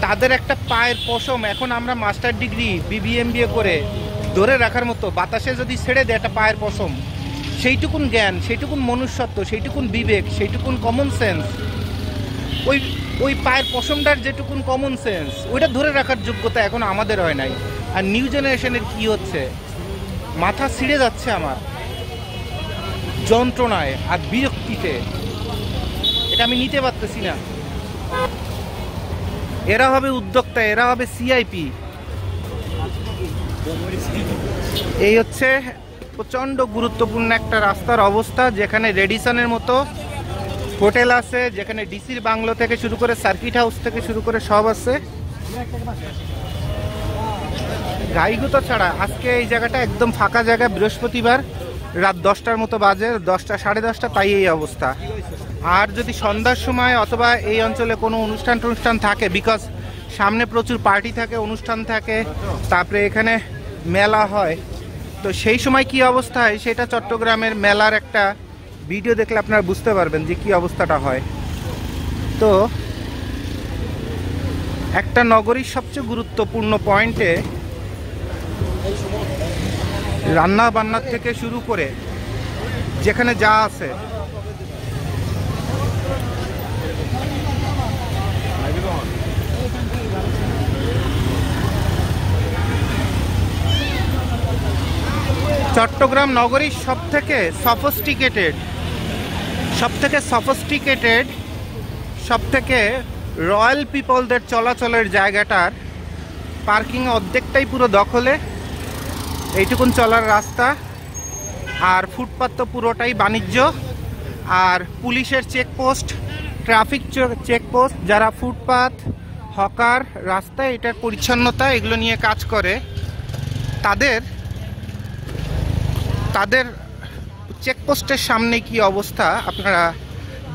তাদের একটা পায়ের পশম এখন আমরা মাস্টার ডিগ্রি BBA করে ধরে রাখার মতো, বাতাসে যদি ছেড়ে দেয় একটা পায়ের পশম, সেইটুকুন জ্ঞান, সেইটুকুন মনুষ্যত্ব, সেইটুকুন বিবেক, সেইটুকুন কমন সেন্স, ওই পায়ের পশমটার যেটুকুন কমন সেন্স, ওইটা ধরে রাখার যোগ্যতা এখন আমাদের হয় নাই। আর নিউ জেনারেশনের কি হচ্ছে, মাথা ছিঁড়ে যাচ্ছে আমার যন্ত্রণায় আর বিরক্তিতে, এটা আমি নিতে পারতেছি না। এরা হবে উদ্যোক্তা, এরা হবে CIP। এই হচ্ছে প্রচণ্ড গুরুত্বপূর্ণ একটা রাস্তার অবস্থা, যেখানে রেডিসনের মতো হোটেল আছে, যেখানে ডিসির বাংলো থেকে শুরু করে সার্কিট হাউস থেকে শুরু করে সব আছে। গাইগুতো ছাড়া আজকে এই জায়গাটা একদম ফাঁকা জায়গা, বৃহস্পতিবার রাত 10টার মতো বাজে, 10টা সাড়ে 10টা, তাই এই অবস্থা। আর যদি সন্ধ্যার সময় অথবা এই অঞ্চলে কোনো অনুষ্ঠান থাকে, বিকজ সামনে প্রচুর পার্টি থাকে, অনুষ্ঠান থাকে, তারপরে এখানে মেলা হয়, তো সেই সময় কি অবস্থা হয় সেটা চট্টগ্রামের মেলার একটা ভিডিও দেখলে আপনারা বুঝতে পারবেন যে কি অবস্থাটা হয়। তো একটা নগরীর সবচেয়ে গুরুত্বপূর্ণ পয়েন্টে রান্না বান্নার থেকে শুরু করে যেখানে যা আছে, চট্টগ্রাম নগরীর সবথেকে সফিস্টিকেটেড সবথেকে রয়্যাল পিপলদের চলাচলের জায়গাটার পার্কিং অর্ধেকটাই পুরো দখলে, এইটুকুন চলার রাস্তা, আর ফুটপাত তো পুরোটাই বাণিজ্য। আর পুলিশের চেকপোস্ট, ট্রাফিক চেকপোস্ট, যারা ফুটপাত, হকার, রাস্তায় এটার পরিচ্ছন্নতা এগুলো নিয়ে কাজ করে, তাদের চেকপোস্টের সামনে কি অবস্থা আপনারা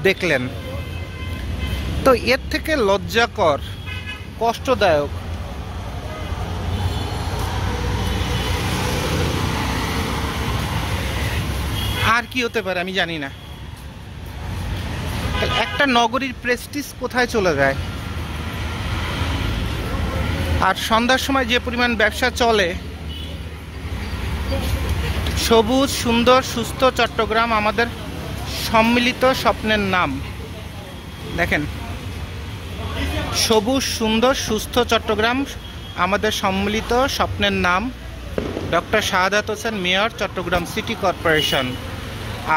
দেখলেন। তো এর থেকে লজ্জাকর, কষ্টদায়ক আর কি হতে পারে আমি জানি না। একটা নগরীর প্রেস্টিজ কোথায় চলে যায়। আর সন্ধ্যার সময় যে পরিমাণ ব্যবসা চলে, সবুজ সুন্দর সুস্থ চট্টগ্রাম আমাদের সম্মিলিত স্বপ্নের নাম। দেখেন, সবুজ সুন্দর সুস্থ চট্টগ্রাম আমাদের সম্মিলিত স্বপ্নের নাম। Doctor Shahadat Hossain, mayor, Chittagong city corporation.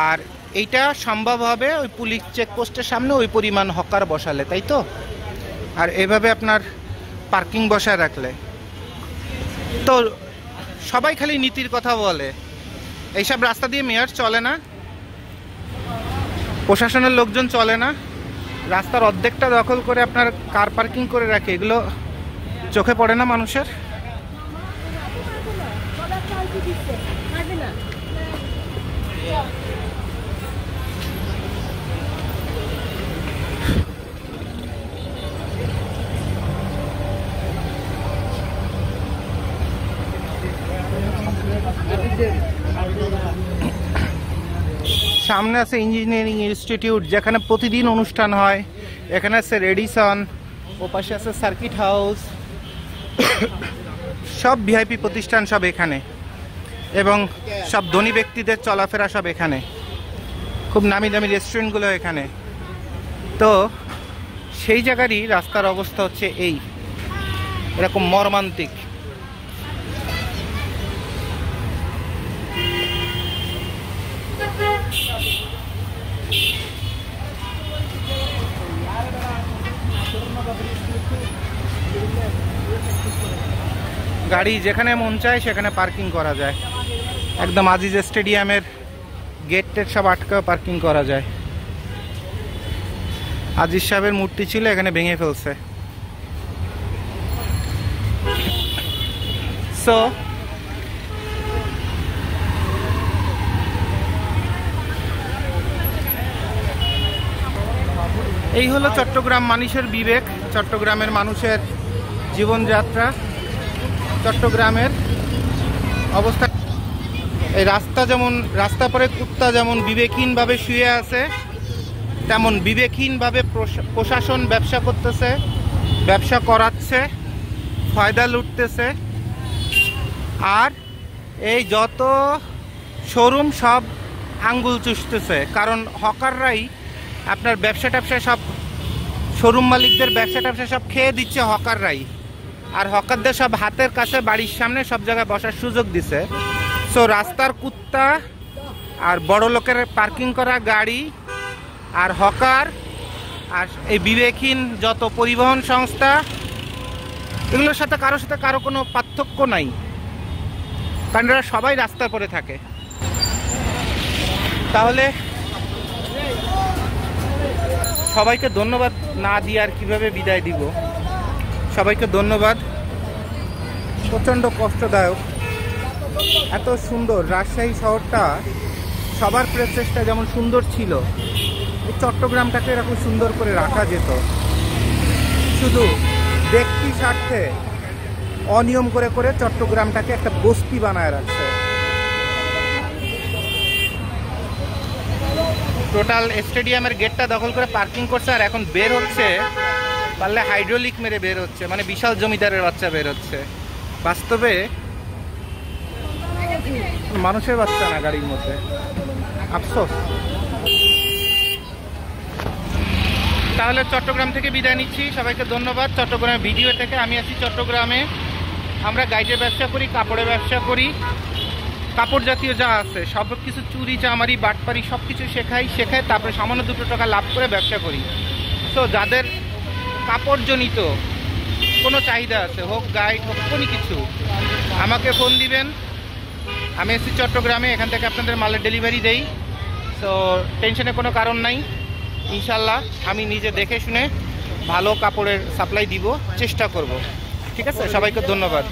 আর এইটা সম্ভব হবে ওই পুলিশ চেকপোস্টের সামনে ওই পরিমাণ হকার বসালে, তাই তো? আর এভাবে আপনার পার্কিং বসায় রাখলে তো সবাই খালি নীতির কথা বলে। এইসব রাস্তা দিয়ে মেয়র চলে না, প্রশাসনের লোকজন চলে না, রাস্তার অর্ধেকটা দখল করে আপনার কার পার্কিং করে রাখে। এগুলো চোখে পড়ে না মানুষের? সামনে আছে ইঞ্জিনিয়ারিং ইনস্টিটিউট, যেখানে প্রতিদিন অনুষ্ঠান হয়। এখানে আছে রেডিসন, ও পাশে আছে সার্কিট হাউস, সব ভিআইপি প্রতিষ্ঠান সব এখানে, এবং সব ধনী ব্যক্তিদের চলাফেরা সব এখানে। খুব নামি দামি রেস্টুরেন্টগুলো এখানে। তো সেই জায়গারই রাস্তার অবস্থা হচ্ছে এই এরকম মর্মান্তিক। গাড়ি যেখানে মন চায় সেখানে পার্কিং করা যায়। একদম আজিজ স্টেডিয়ামের গেটের সব আটকাও পার্কিং করা যায়। আজিজ সাহেবের মূর্তি ছিল, এখানে ভেঙে ফেলছে। সো এই হলো চট্টগ্রাম মানুষের বিবেক, চট্টগ্রামের মানুষের জীবনযাত্রা, চট্টগ্রামের অবস্থা। এই রাস্তা যেমন, রাস্তা পরে কুত্তা যেমন বিবেকহীনভাবে শুয়ে আছে, তেমন বিবেকহীনভাবে প্রশাসন ব্যবসা করতেছে, ব্যবসা করাচ্ছে, ফায়দা লুটতেছে। আর এই যত শোরুম সব আঙ্গুল চুষতেছে, কারণ হকাররাই আপনার ব্যবসা ট্যাবসা সব, শোরুম মালিকদের ব্যবসা ট্যাবসা সব খেয়ে দিচ্ছে হকাররাই। আর হকারদের সব হাতের কাছে, বাড়ির সামনে সব জায়গায় বসার সুযোগ দিছে। সো রাস্তার কুত্তা আর বড় লোকের পার্কিং করা গাড়ি আর হকার আর এই বিবেকহীন যত পরিবহন সংস্থা, এগুলোর সাথে কারো কোনো পার্থক্য নাই, কারণ এরা সবাই রাস্তার পরে থাকে। তাহলে সবাইকে ধন্যবাদ না দিয়ে আর কীভাবে বিদায় দিব। সবাইকে ধন্যবাদ। প্রচণ্ড কষ্টদায়ক। এত সুন্দর রাজশাহী শহরটা, সবার প্রচেষ্টা যেমন সুন্দর ছিল, এই চট্টগ্রামটাকে এরকম সুন্দর করে রাখা যেত। শুধু ব্যক্তি স্বার্থে অনিয়ম করে করে চট্টগ্রামটাকে একটা বস্তি বানায় রাখছে। টোটাল স্টেডিয়ামের গেটটা দখল করে পার্কিং করছে, আর এখন বের হচ্ছে পারলে হাইড্রোলিক মেরে বের হচ্ছে, মানে বিশাল জমিদারের বাচ্চা বের হচ্ছে। বাস্তবে মানুষের বাচ্চা না গাড়ির মধ্যে, আফসোস। তাহলে চট্টগ্রাম থেকে বিদায় নিচ্ছি, সবাইকে ধন্যবাদ। চট্টগ্রামের ভিডিও থেকে আমি আছি চট্টগ্রামে। আমরা গাইডের ব্যবসা করি, কাপড়ের ব্যবসা করি, কাপড় জাতীয় যা আছে সব কিছু, চুরি চামারি বাটপারি সব কিছু শেখাই, তারপরে সামান্য 2 টাকা লাভ করে ব্যবসা করি। তো যাদের কাপড়জনিত কোনো চাহিদা আছে, হোক গাইড হোক কোনো কিছু, আমাকে ফোন দিবেন। আমি এসেছি চট্টগ্রামে, এখান থেকে আপনাদের মালের ডেলিভারি দেই। সো টেনশনের কোনো কারণ নাই। ইনশাল্লাহ আমি নিজে দেখে শুনে ভালো কাপড়ের সাপ্লাই দিব, চেষ্টা করব। ঠিক আছে, সবাইকে ধন্যবাদ।